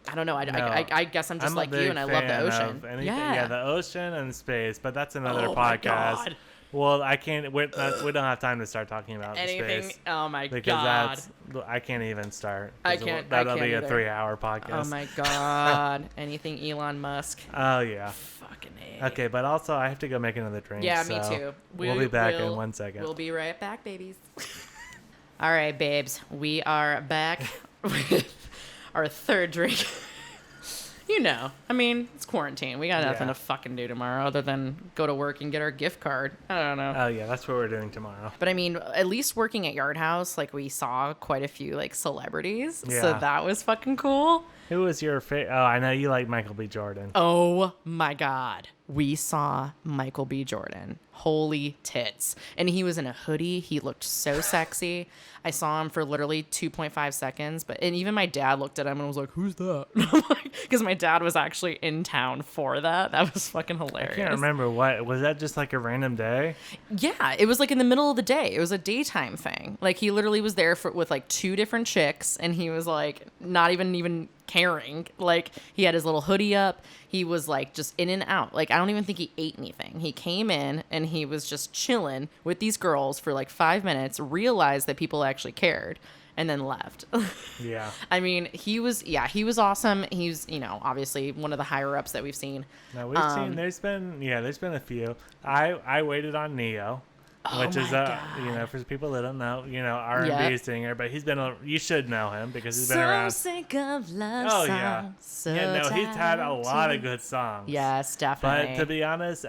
I don't know. I guess I'm just I'm like a big you, and I love the fan ocean. of anything, Yeah. the ocean and space, but that's another Oh my podcast. God. Well, I can't. We don't have time to start talking about Anything. space. Oh my Because God. I can't even start. I can't. That'll I can't be either. a 3-hour podcast. Oh my God. Anything Elon Musk. Oh yeah. Fucking A. Okay, but also I have to go make another drink. Yeah, so me too. We'll be back in 1 second. We'll be right back, babies. All right, babes. We are back with our third drink. You know, I mean, it's quarantine. We got nothing to fucking do tomorrow other than go to work and get our gift card. I don't know. Oh yeah, that's what we're doing tomorrow. But I mean, at least working at Yard House, like we saw quite a few like celebrities. Yeah. So that was fucking cool. Who was your favorite? Oh, I know you like Michael B. Jordan. Oh my God. We saw Michael B. Jordan. Holy tits. And he was in a hoodie. He looked so sexy. I saw him for literally 2.5 seconds. And even my dad looked at him and was like, who's that? Because my dad was actually in town for that. That was fucking hilarious. I can't remember what. Was that just like a random day? Yeah, it was like in the middle of the day. It was a daytime thing. Like he literally was there with like 2 different chicks and he was like not even caring. Like he had his little hoodie up. He was like just in and out. Like I don't even think he ate anything. He came in and he was just chilling with these girls for like 5 minutes, realized that people actually cared, and then left. Yeah. I mean, he was awesome. He's, obviously one of the higher ups that we've seen. No, we've seen. There's been a few. I waited on Neo. Which is for people that don't know, R&B singer, but you should know him because he's been around. So sick of love Oh songs, yeah, so he's had a lot tired of good songs. Yes, definitely. But to be honest,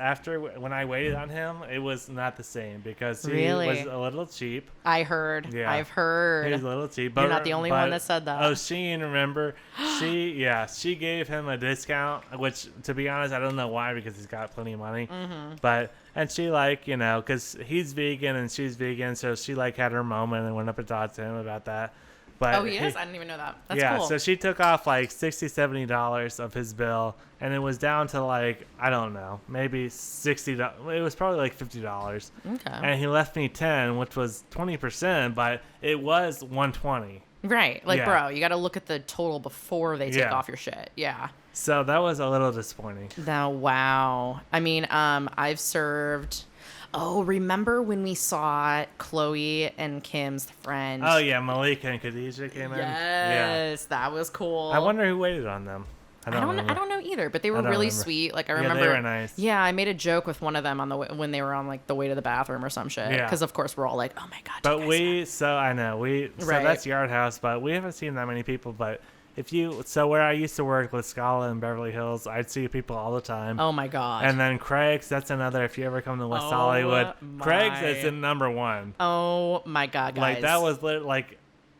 when I waited on him, it was not the same because he Really? was a little cheap. I heard. Yeah. I've heard. He was a little cheap. You're not the only one that said that. Oh, Sheen, remember? She gave him a discount, which to be honest, I don't know why because he's got plenty of money. Mm-hmm. And she because he's vegan and she's vegan, so she had her moment and went up and talked to him about that. But he is? I didn't even know that. That's yeah, cool. so she took off $60-$70 of his bill, and it was down to I don't know, maybe $60. It was probably $50. Okay. And he left me 10, which was 20%, but it was 120. Right. Yeah. Bro, you got to look at the total before they take off your shit. Yeah. So that was a little disappointing. Now, wow. I mean, I've served. Oh, remember when we saw Chloe and Kim's friend? Oh yeah, Malika and Khadijah came in. Yes, that was cool. I wonder who waited on them. I don't know either, but they were really sweet. I remember. Yeah, they were nice. Yeah, I made a joke with one of them when they were on the way to the bathroom or some shit. Yeah. Because of course we're all like, oh my God. But I know Right. that's Yard House, but we haven't seen that many people. But where I used to work with Scala in Beverly Hills, I'd see people all the time. Oh my God. And then Craig's, that's another. If you ever come to West Hollywood, Craig's is in #1. Oh my God, guys. That was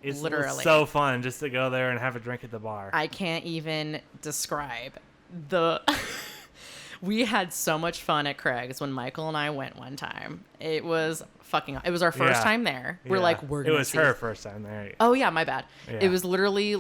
It's literally so fun just to go there and have a drink at the bar. I can't even describe we had so much fun at Craig's when Michael and I went one time. It was our first time there. We're we're gonna see. It was her first time there. Oh yeah, my bad. Yeah. It was literally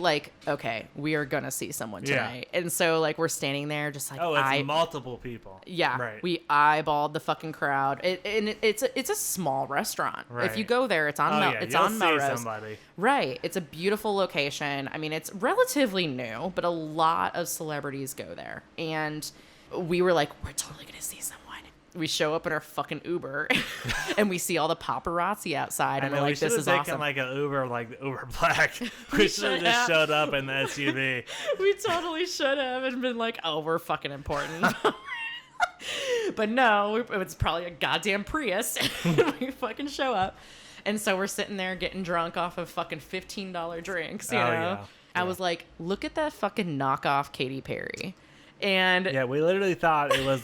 okay, we are gonna see someone tonight. And so we're standing there just it's multiple people. Yeah, right. We eyeballed the fucking crowd. It's a small restaurant. Right. If you go there, it's on you'll on see Melrose. somebody. Right. It's a beautiful location. I mean, it's relatively new, but a lot of celebrities go there. And we were we're totally going to see someone. We show up in our fucking Uber and we see all the paparazzi outside. And we're like, this is awesome. We should have taken an Uber, Uber Black. We should have just showed up in the SUV. We totally should have and been we're fucking important. But no, it's probably a goddamn Prius. We fucking show up. And so we're sitting there getting drunk off of fucking $15 drinks, you know? Yeah. I was like, look at that fucking knockoff Katy Perry. And yeah, we literally thought it was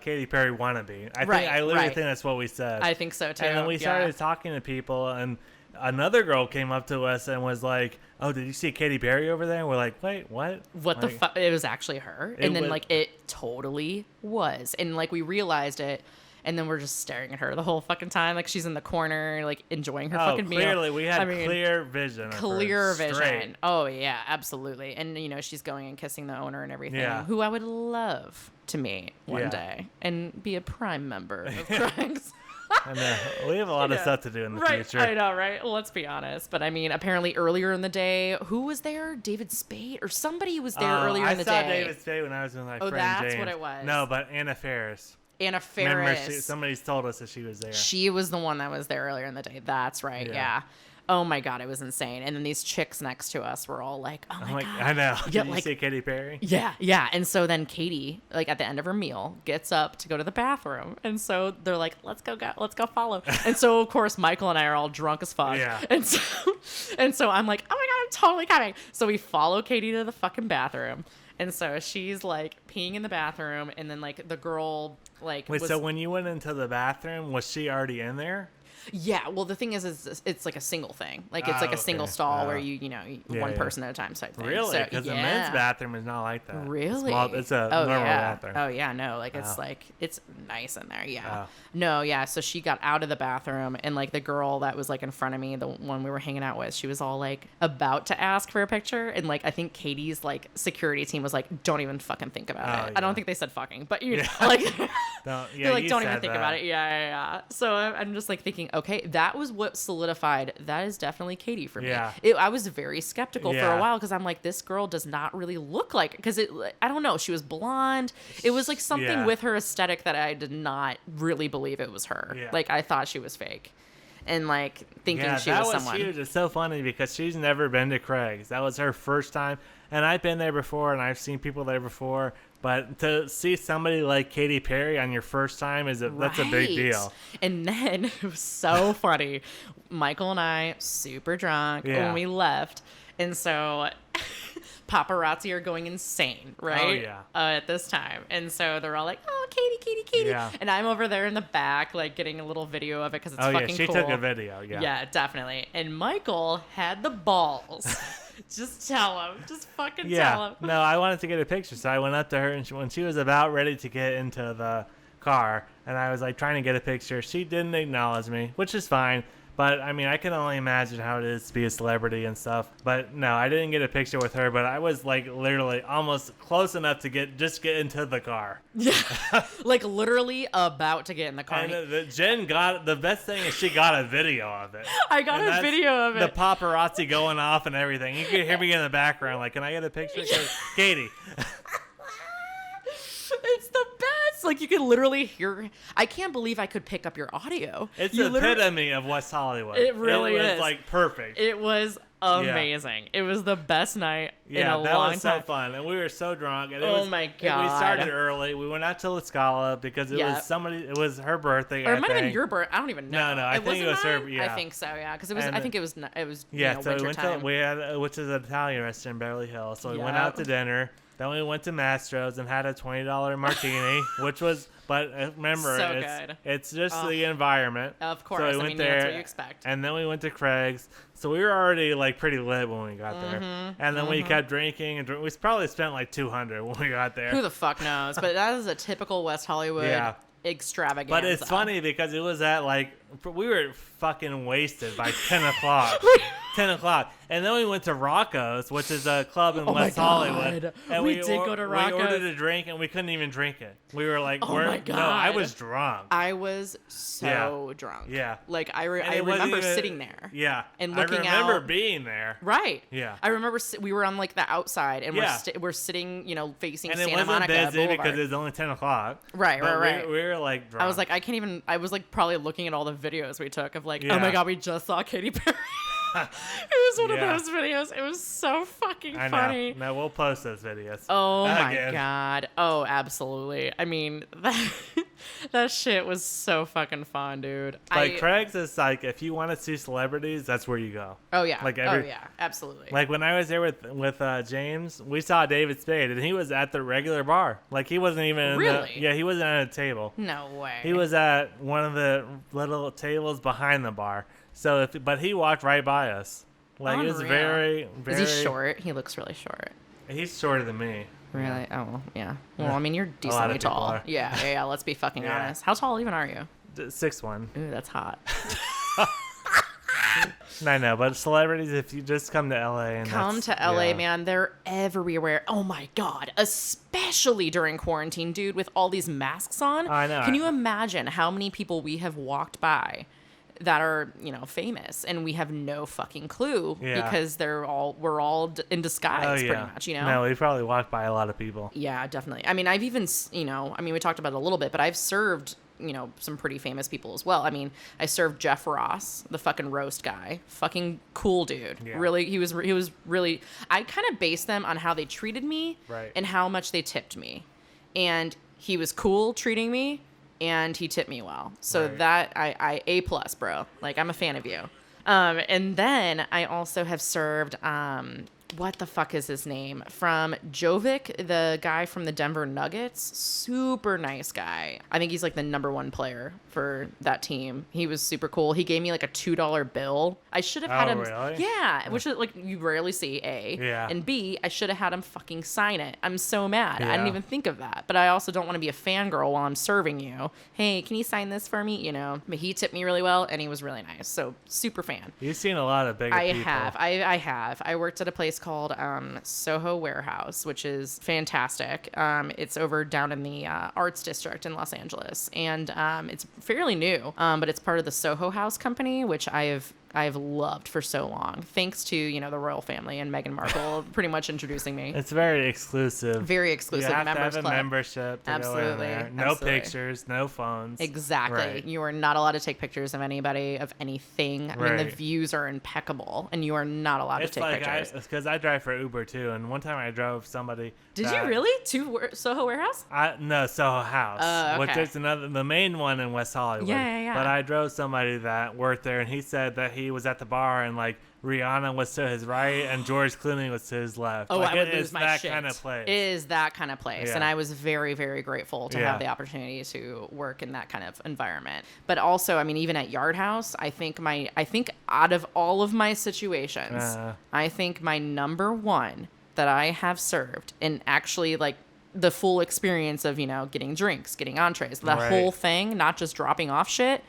Katy Perry wannabe. I literally think that's what we said. I think so too. And then we started talking to people, and another girl came up to us and was like, "Oh, did you see Katy Perry over there?" And we're like, "Wait, what? What the fuck?" It was actually her, and then it totally was, and we realized it. And then we're just staring at her the whole fucking time. She's in the corner, enjoying her fucking meal. Clearly, we had clear vision. Clear vision. Oh, yeah, absolutely. And, she's going and kissing the owner and everything, who I would love to meet one day and be a prime member of Craig's. I know. We have a lot of stuff to do in the future. I know, right? Well, let's be honest. But I mean, apparently earlier in the day, who was there? David Spade? Or somebody was there earlier in the day. I saw David Spade when I was with my friend James. that's what it was. No, but Anna Faris. Anna Remember, Faris. somebody's told us that she was there. She was the one that was there earlier in the day. That's right. Yeah. Oh my God, it was insane. And then these chicks next to us were all like, "Oh my God!" I know. Yeah, Did you see Katy Perry? Yeah. And so then Katie, like at the end of her meal, gets up to go to the bathroom, and so they're like, let's go follow." And so of course Michael and I are all drunk as fuck. Yeah. And so I'm like, "Oh my God, I'm totally coming." So we follow Katie to the fucking bathroom. And so she's like peeing in the bathroom, and then like the girl like Wait, so when you went into the bathroom, was she already in there? Yeah, well, the thing is it's like a single thing. Like, it's like a single stall where one person at a time type thing. Really? So, Because the men's bathroom is not like that. Really? It's a normal bathroom. Oh, yeah, no. Like, it's like, it's nice in there, yeah. Oh. No, yeah, so she got out of the bathroom, and, like, the girl that was, like, in front of me, the one we were hanging out with, she was all, like, about to ask for a picture, and, like, I think Katie's, like, security team was like, don't even fucking think about it. Yeah. I don't think they said fucking, but, you know, like, they're like, don't even think about it. Yeah. So I'm just, like, thinking, okay, that was what solidified that is definitely Katie for me. Yeah. I was very skeptical for a while because I'm like, this girl does not really look like, because I don't know, she was blonde. It was like something with her aesthetic that I did not really believe it was her. Yeah. Like, I thought she was fake, and like thinking she was someone. Huge. It's so funny because she's never been to Craig's. That was her first time, and I've been there before, and I've seen people there before. But to see somebody like Katy Perry on your first time that's a big deal. And then it was so funny. Michael and I, super drunk when we left. And so paparazzi are going insane, right? Oh, yeah. At this time. And so they're all like, "Oh, Katie. Yeah. And I'm over there in the back, like, getting a little video of it because it's fucking cool. She took a video, Yeah, definitely. And Michael had the balls. Just tell him. Just fucking tell him. No, I wanted to get a picture, so I went up to her, and when she was about ready to get into the car, and I was like trying to get a picture, she didn't acknowledge me, which is fine. But I mean, I can only imagine how it is to be a celebrity and stuff. But no, I didn't get a picture with her, but I was like literally almost close enough to get into the car. Yeah, like literally about to get in the car. And Jen got, the best thing is she got a video of it. I got a video of it. The paparazzi going off and everything. You can hear me in the background. Like, can I get a picture? Katie. It's the best. Like, you can literally hear. I can't believe I could pick up your audio. It's the epitome of West Hollywood. It really is. It was like perfect. It was amazing. It was the best night in a long time. Yeah, that was so fun. And we were so drunk. And my God. We started early. We went out to La Scala because it was her birthday. Or it might have been your birthday. I don't even know. No, I think it was her. Yeah. I think so, yeah. Because I think it was so we went to, which is an Italian restaurant in Beverly Hills. So we went out to dinner. Then we went to Mastro's and had a $20 martini, which was, but remember, so it's just the environment. Of course, so we went there, that's what you expect. And then we went to Craig's. So we were already like pretty lit when we got there. And then we kept drinking and we probably spent like $200 when we got there. Who the fuck knows? But that is a typical West Hollywood extravaganza. But it's funny because it was at like, we were fucking wasted by 10 o'clock. 10 o'clock. And then we went to Rocco's, which is a club in West Hollywood. And we did go to Rocco's. We ordered a drink and we couldn't even drink it. We were like, my God. No, I was drunk. I was so drunk. Yeah. Like, I remember sitting there. Yeah. And looking out. I remember being there. Right. Yeah. I remember we were on like the outside and we're sitting, facing Santa Monica Boulevard. And it wasn't busy Boulevard. because it was only 10 o'clock. Right. We were like drunk. I was like, I was like probably looking at all the videos we took of like, oh my God, we just saw Katy Perry. It was one of those videos. It was so fucking funny. No, we'll post those videos. Oh my God. Oh, absolutely. I mean, that shit was so fucking fun, dude. Like, Craig's is like, if you want to see celebrities, that's where you go. Oh yeah. Like absolutely. Like when I was there with James, we saw David Spade, and he was at the regular bar. Like he wasn't even he wasn't at a table. No way. He was at one of the little tables behind the bar. So, but he walked right by us. Like it was very, very. Is he short? He looks really short. He's shorter than me. Really? Oh, well, yeah. Well, I mean, you're decently tall. Yeah. Let's be fucking honest. How tall even are you? 6'1". Ooh, that's hot. I know, but celebrities, if you just come to LA and come to LA, man, they're everywhere. Oh my God, especially during quarantine, dude, with all these masks on. I know. Can you imagine how many people we have walked by that are, famous, and we have no fucking clue because we're all in disguise pretty much, No, we probably walked by a lot of people. Yeah, definitely. I mean, I've even, we talked about it a little bit, but I've served, some pretty famous people as well. I mean, I served Jeff Ross, the fucking roast guy, fucking cool dude. Yeah. Really, he was really, I kind of based them on how they treated me and how much they tipped me. And he was cool treating me, and he tipped me well. So that I A+, bro. Like, I'm a fan of you. And then I also have served, what the fuck is his name? From Jovic, the guy from the Denver Nuggets. Super nice guy. I think he's like the number 1 player for that team. He was super cool. He gave me like a $2 bill. I should have had him. Really? Yeah, which is like you rarely see, A. Yeah. And B, I should have had him fucking sign it. I'm so mad. I Yeah. didn't even think of that. But I also don't want to be a fangirl while I'm serving you. Hey, can you sign this for me? But he tipped me really well, and he was really nice. So super fan. You've seen a lot of bigger people. I have. I worked at a place called Soho Warehouse, which is fantastic. It's over down in the Arts District in Los Angeles, and it's fairly new, but it's part of the Soho House company, which I've loved for so long, thanks to the royal family and Meghan Markle pretty much introducing me. It's very exclusive. Very exclusive. You have members to have club. a membership. To Absolutely. go in there. No Absolutely. pictures, no phones. Exactly. Right. You are not allowed to take pictures of anybody, of anything. I mean, the Right. views are impeccable, and you are not allowed to take pictures. Because I drive for Uber too, and one time I drove somebody. Did you really? To Soho Warehouse? No, Soho House, which okay. is the main one in West Hollywood. Yeah. But I drove somebody that worked there, and he said that he was at the bar and like Rihanna was to his right and George Clooney was to his left. Oh, like, I would it lose is my that shit. kind of place. It is that kind of place, Yeah. and I was very, very grateful to have the opportunity to work in that kind of environment. But also, I mean, even at Yard House, I think out of all of my situations, I think my number 1 that I have served, and actually like the full experience of getting drinks, getting entrees, the whole thing, not just dropping off shit,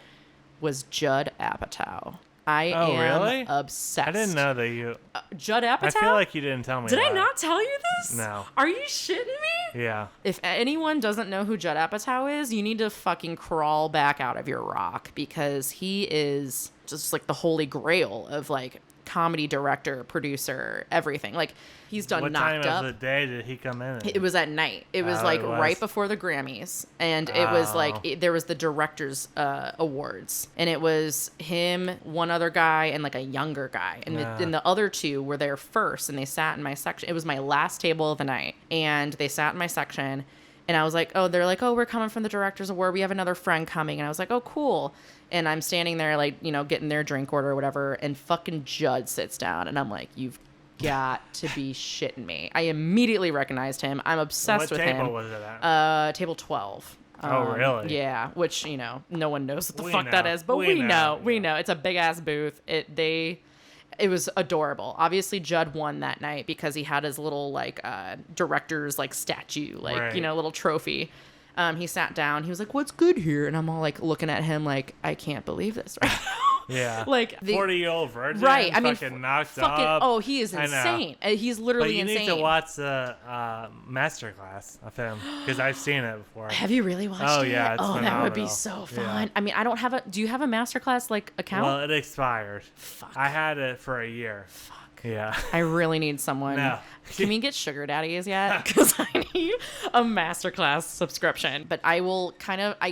was Judd Apatow. I am really? obsessed. I didn't know that you. Judd Apatow? I feel like you didn't tell me. Did I that. not tell you this? No. Are you shitting me? Yeah. If anyone doesn't know who Judd Apatow is, you need to fucking crawl back out of your rock, because he is just like the holy grail of like comedy director, producer, everything. Like, he's done What Knocked time Up. of the day did he come in? It was at night. It was right before the Grammys, and it was like there was the directors awards, and it was him, one other guy, and like a younger guy, and the other 2 were there first, and they sat in my section. It was my last table of the night, and they sat in my section. And I was like, they're like, we're coming from the director's award. We have another friend coming. And I was like, oh, cool. And I'm standing there like, getting their drink order or whatever. And fucking Judd sits down. And I'm like, you've got to be shitting me. I immediately recognized him. I'm obsessed with him. What table was it at? Table 12. Oh, really? Yeah, which, no one knows what the We fuck know. that is. But We we know. know. It's a big-ass booth. It was adorable. Obviously, Judd won that night because he had his little like director's like statue, like Right. Little trophy. He sat down. He was like, "What's good here?" And I'm all like looking at him like, "I can't believe this right now." Yeah. Like 40-year-old virgin. right? I mean, fucking knocked up. Oh, he is insane. He's literally But you insane. need to watch the masterclass of him because I've seen it before. Have you really watched it? Oh, yeah, it's that would be phenomenal. so Yeah. fun. I mean, I don't have a. Do you have a masterclass like account? Well, it expired. Fuck. I had it for a year. Fuck. Yeah. I really need someone. No. Can we get sugar daddies yet? Because I need a masterclass subscription. But I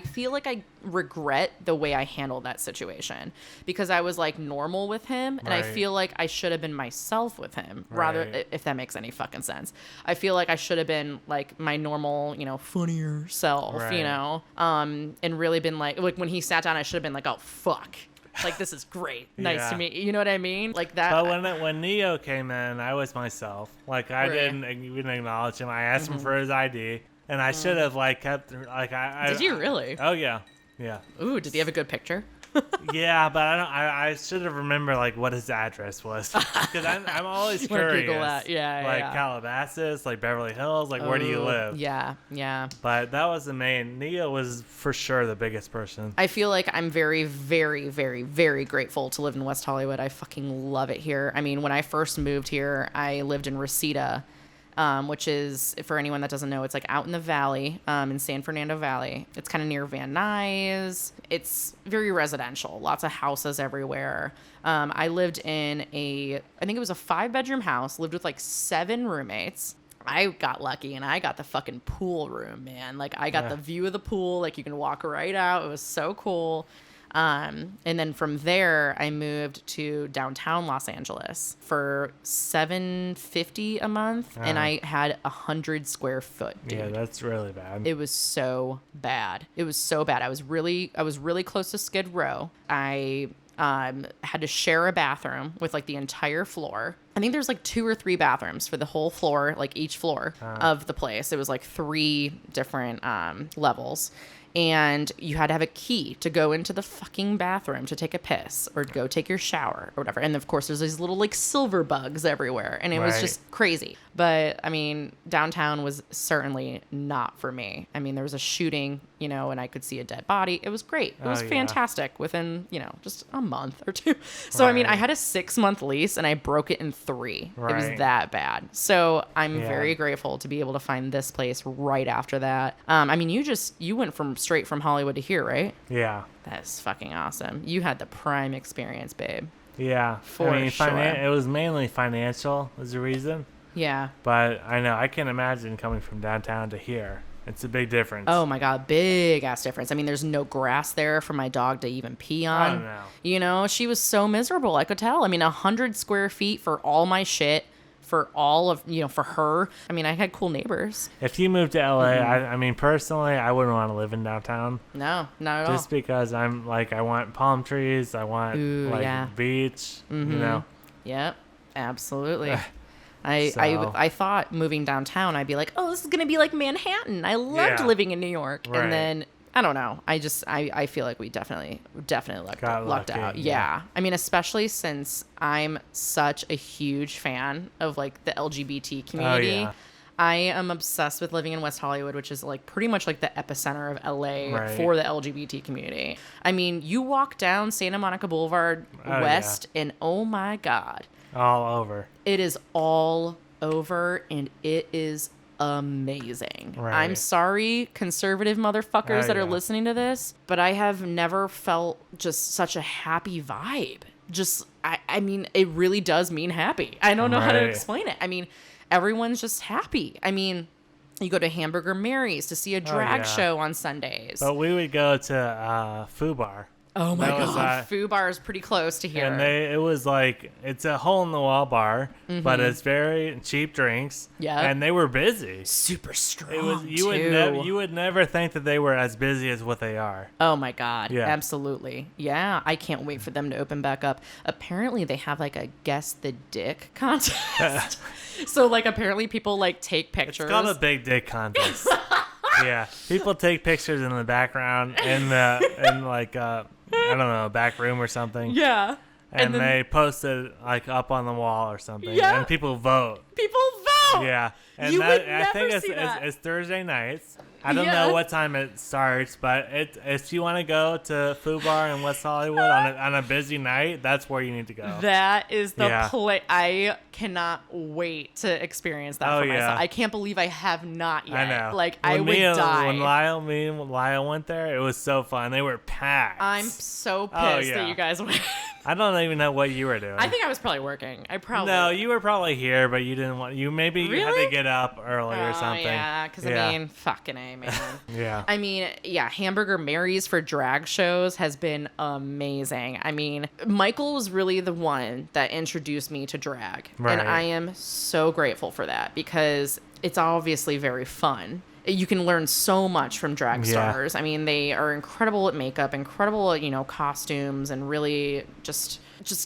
feel like I regret the way I handled that situation, because I was like normal with him, and I Right. feel like I should have been myself with him, rather, Right. if that makes any fucking sense. I feel like I should have been like my normal, funnier self, Right. And really been like when he sat down, I should have been like, oh, fuck. Like, this is great. Nice Yeah. to meet you. You know what I mean? Like that. But when Neo came in, I was myself. Like I Right. didn't even acknowledge him. I asked him for his ID, and I should have like kept like I. Did you really? Oh yeah, yeah, Ooh, did he have a good picture? yeah. But I should have remembered like what his address was, because I'm always Wanna curious. Google that. Yeah, like yeah. Calabasas, like Beverly Hills, like where do you Ooh, live? Yeah, yeah. But that was the main. Neo was for sure the biggest person. I feel like I'm very, very, very, very grateful to live in West Hollywood. I fucking love it here. I mean, when I first moved here, I lived in Reseda, which is, for anyone that doesn't know, it's like out in the valley, in San Fernando Valley. It's kind of near Van Nuys. It's very residential, lots of houses everywhere. I lived in I think it was a 5-bedroom house, lived with like 7 roommates. I got lucky and I got the fucking pool room, man. Like I got the view of the pool, like you can walk right out. It was so cool. And then from there, I moved to downtown Los Angeles for $750 a month, and I had 100 square foot. Dude. Yeah, that's really bad. It was so bad. It was so bad. I was really close to Skid Row. I had to share a bathroom with like the entire floor. I think there's like 2 or 3 bathrooms for the whole floor, like each floor of the place. It was like 3 different levels. And you had to have a key to go into the fucking bathroom to take a piss or go take your shower or whatever. And of course, there's these little like silver bugs everywhere. And it was just crazy. But I mean, downtown was certainly not for me. I mean, there was a shooting, and I could see a dead body. It was great. It was fantastic within, just a month or 2. So, I mean, I had a 6-month lease and I broke it in 3. It was that bad. So I'm very grateful to be able to find this place right after that. I mean, you went straight from Hollywood to here, right? Yeah. That's fucking awesome. You had the prime experience, babe. Yeah. For sure. It was mainly financial was the reason. Yeah. But I know, I can imagine coming from downtown to here. It's a big difference. Oh my God, big ass difference. I mean, there's no grass there for my dog to even pee on. I don't know. She was so miserable. I could tell. I mean, 100 square feet for all my shit. For all of, for her. I mean, I had cool neighbors. If you moved to LA, I mean, personally, I wouldn't want to live in downtown. No, not at all. Just because I want palm trees. I want beach, Yep, absolutely. I thought moving downtown, I'd be like, oh, this is going to be like Manhattan. I loved living in New York. Right. And then, I don't know. I feel like we definitely lucked out. Yeah. I mean, especially since I'm such a huge fan of like the LGBT community. Oh, yeah. I am obsessed with living in West Hollywood, which is like pretty much like the epicenter of LA for the LGBT community. I mean, you walk down Santa Monica Boulevard West and oh my God. All over. It is all over and it is amazing. Right. I'm sorry, conservative motherfuckers that are listening to this, but I have never felt just such a happy vibe. Just, I mean, it really does mean happy. I don't know how to explain it. I mean, everyone's just happy. I mean, you go to Hamburger Mary's to see a drag show on Sundays. But we would go to Foo Bar. Oh my God, Foo Bar is pretty close to here. And it was like, it's a hole-in-the-wall bar, but it's very cheap drinks. Yeah. And they were busy. Super strong, you would never think that they were as busy as what they are. Oh my God, absolutely. Yeah, I can't wait for them to open back up. Apparently, they have like a Guess the Dick contest. So like apparently people like take pictures. It's called a big dick contest. Yeah, people take pictures in the background in like I don't know, a back room or something. Yeah. And then they post it like up on the wall or something. Yeah. And people vote. Yeah. And I think it's Thursday nights. I don't know what time it starts, but if you want to go to Foo Bar in West Hollywood on a busy night, that's where you need to go. That is the place. I cannot wait to experience that for myself. I can't believe I have not yet. I know. Like, I would die. When Lyle went there, it was so fun. They were packed. I'm so pissed that you guys went. I don't even know what you were doing. I think I was probably working. No, you were probably here, but you didn't want. You maybe had to get up early or something. Yeah, because I mean, fucking A, man. Yeah. I mean, Hamburger Mary's for drag shows has been amazing. I mean, Michael was really the one that introduced me to drag, and I am so grateful for that because it's obviously very fun. You can learn so much from drag stars. I mean, they are incredible at makeup, incredible at, costumes, and really just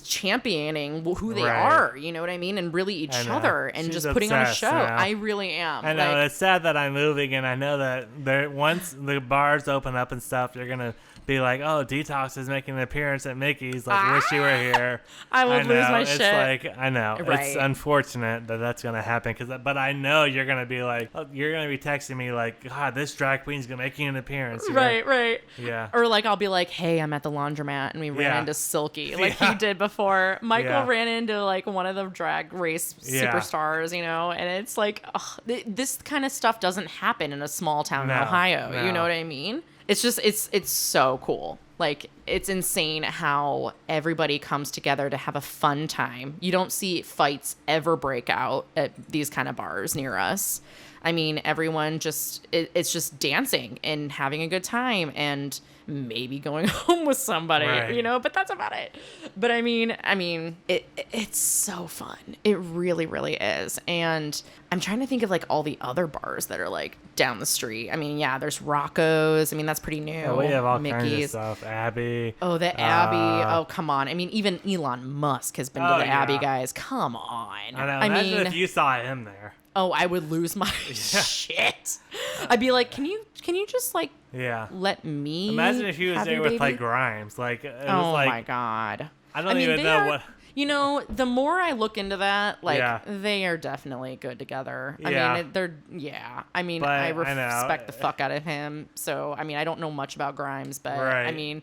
championing who they are, you know what I mean? And really each other and just putting on a show. I really am. I know. It's sad that I'm moving, and I know that once the bars open up and stuff, they're going to be like, oh, Detox is making an appearance at Mickey's. Like, wish you were here. I would lose my it's shit. Like, I know. Right. It's unfortunate that that's going to happen. But I know you're going to be like, you're going to be texting me like, God, this drag queen's going to make an appearance here. Right. Yeah. Or like I'll be like, hey, I'm at the laundromat and we ran into Silky like he did before. Michael ran into like one of the drag race superstars, you know, and it's like, this kind of stuff doesn't happen in a small town in Ohio. No. You know what I mean? It's just, it's so cool. Like, it's insane how everybody comes together to have a fun time. You don't see fights ever break out at these kind of bars near us. I mean, everyone just, it's just dancing and having a good time and maybe going home with somebody, you know, but that's about it. But I mean, it's so fun. It really, really is. And I'm trying to think of like all the other bars that are like down the street. I mean, yeah, there's Rocco's. I mean, that's pretty new. Oh, we have all Mickey's. kinds of stuff. Abby. Oh, the Abbey. Oh, come on. I mean, even Elon Musk has been to the Abbey, guys. Come on. I know. Imagine if you saw him there. Oh, I would lose my shit. I'd be like, can you just like let me imagine if he was there with like Grimes. Like it was like, my God. I don't even know what. You know, the more I look into that, like they are definitely good together. I mean, they're I mean, but I respect the fuck out of him. So I mean, I don't know much about Grimes, but I mean,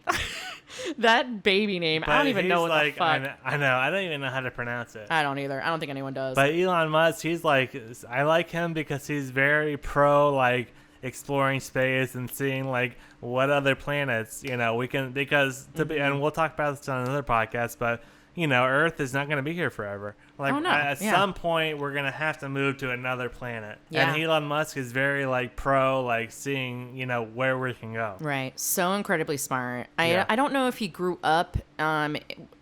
that baby name, I don't even know what the fuck. I know. I don't even know how to pronounce it. I don't either. I don't think anyone does. But Elon Musk, he's like, I like him because he's very pro like exploring space and seeing like what other planets, you know, we can, because and we'll talk about this on another podcast, but you know, Earth is not going to be here forever. Like at some point, we're going to have to move to another planet. Yeah. And Elon Musk is very like pro, like seeing, you know, where we can go. Right. So incredibly smart. I don't know if he grew up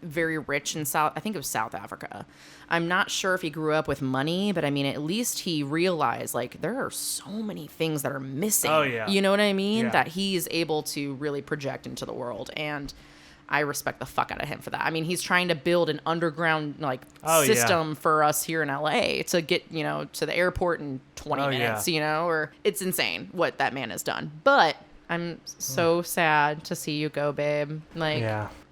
very rich in I think it was South Africa. I'm not sure if he grew up with money, but I mean, at least he realized like there are so many things that are missing. Oh, yeah. You know what I mean? Yeah. That he's able to really project into the world. And I respect the fuck out of him for that. I mean, he's trying to build an underground like system for us here in LA to get, you know, to the airport in 20 minutes, you know, or it's insane what that man has done. But I'm so sad to see you go, babe. Like,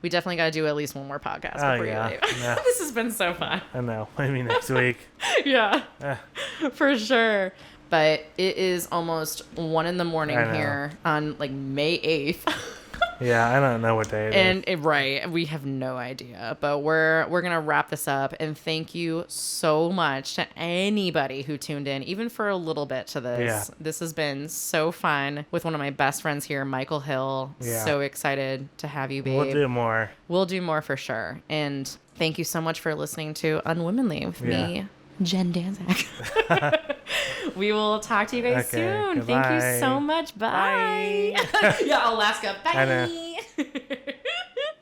we definitely got to do at least one more podcast before you leave. Yeah. This has been so fun. I know. Maybe next week. For sure. But it is almost 1 a.m. here on like May 8th. Yeah, I don't know what day it is. And we have no idea, but we're gonna wrap this up. And thank you so much to anybody who tuned in, even for a little bit to this. Yeah. This has been so fun with one of my best friends here, Michael Hill. Yeah. So excited to have you, babe. We'll do more. We'll do more for sure. And thank you so much for listening to Unwomanly with me, Jen Danczak. We will talk to you guys soon. Goodbye. Thank you so much. Bye. Bye. Alaska. Bye.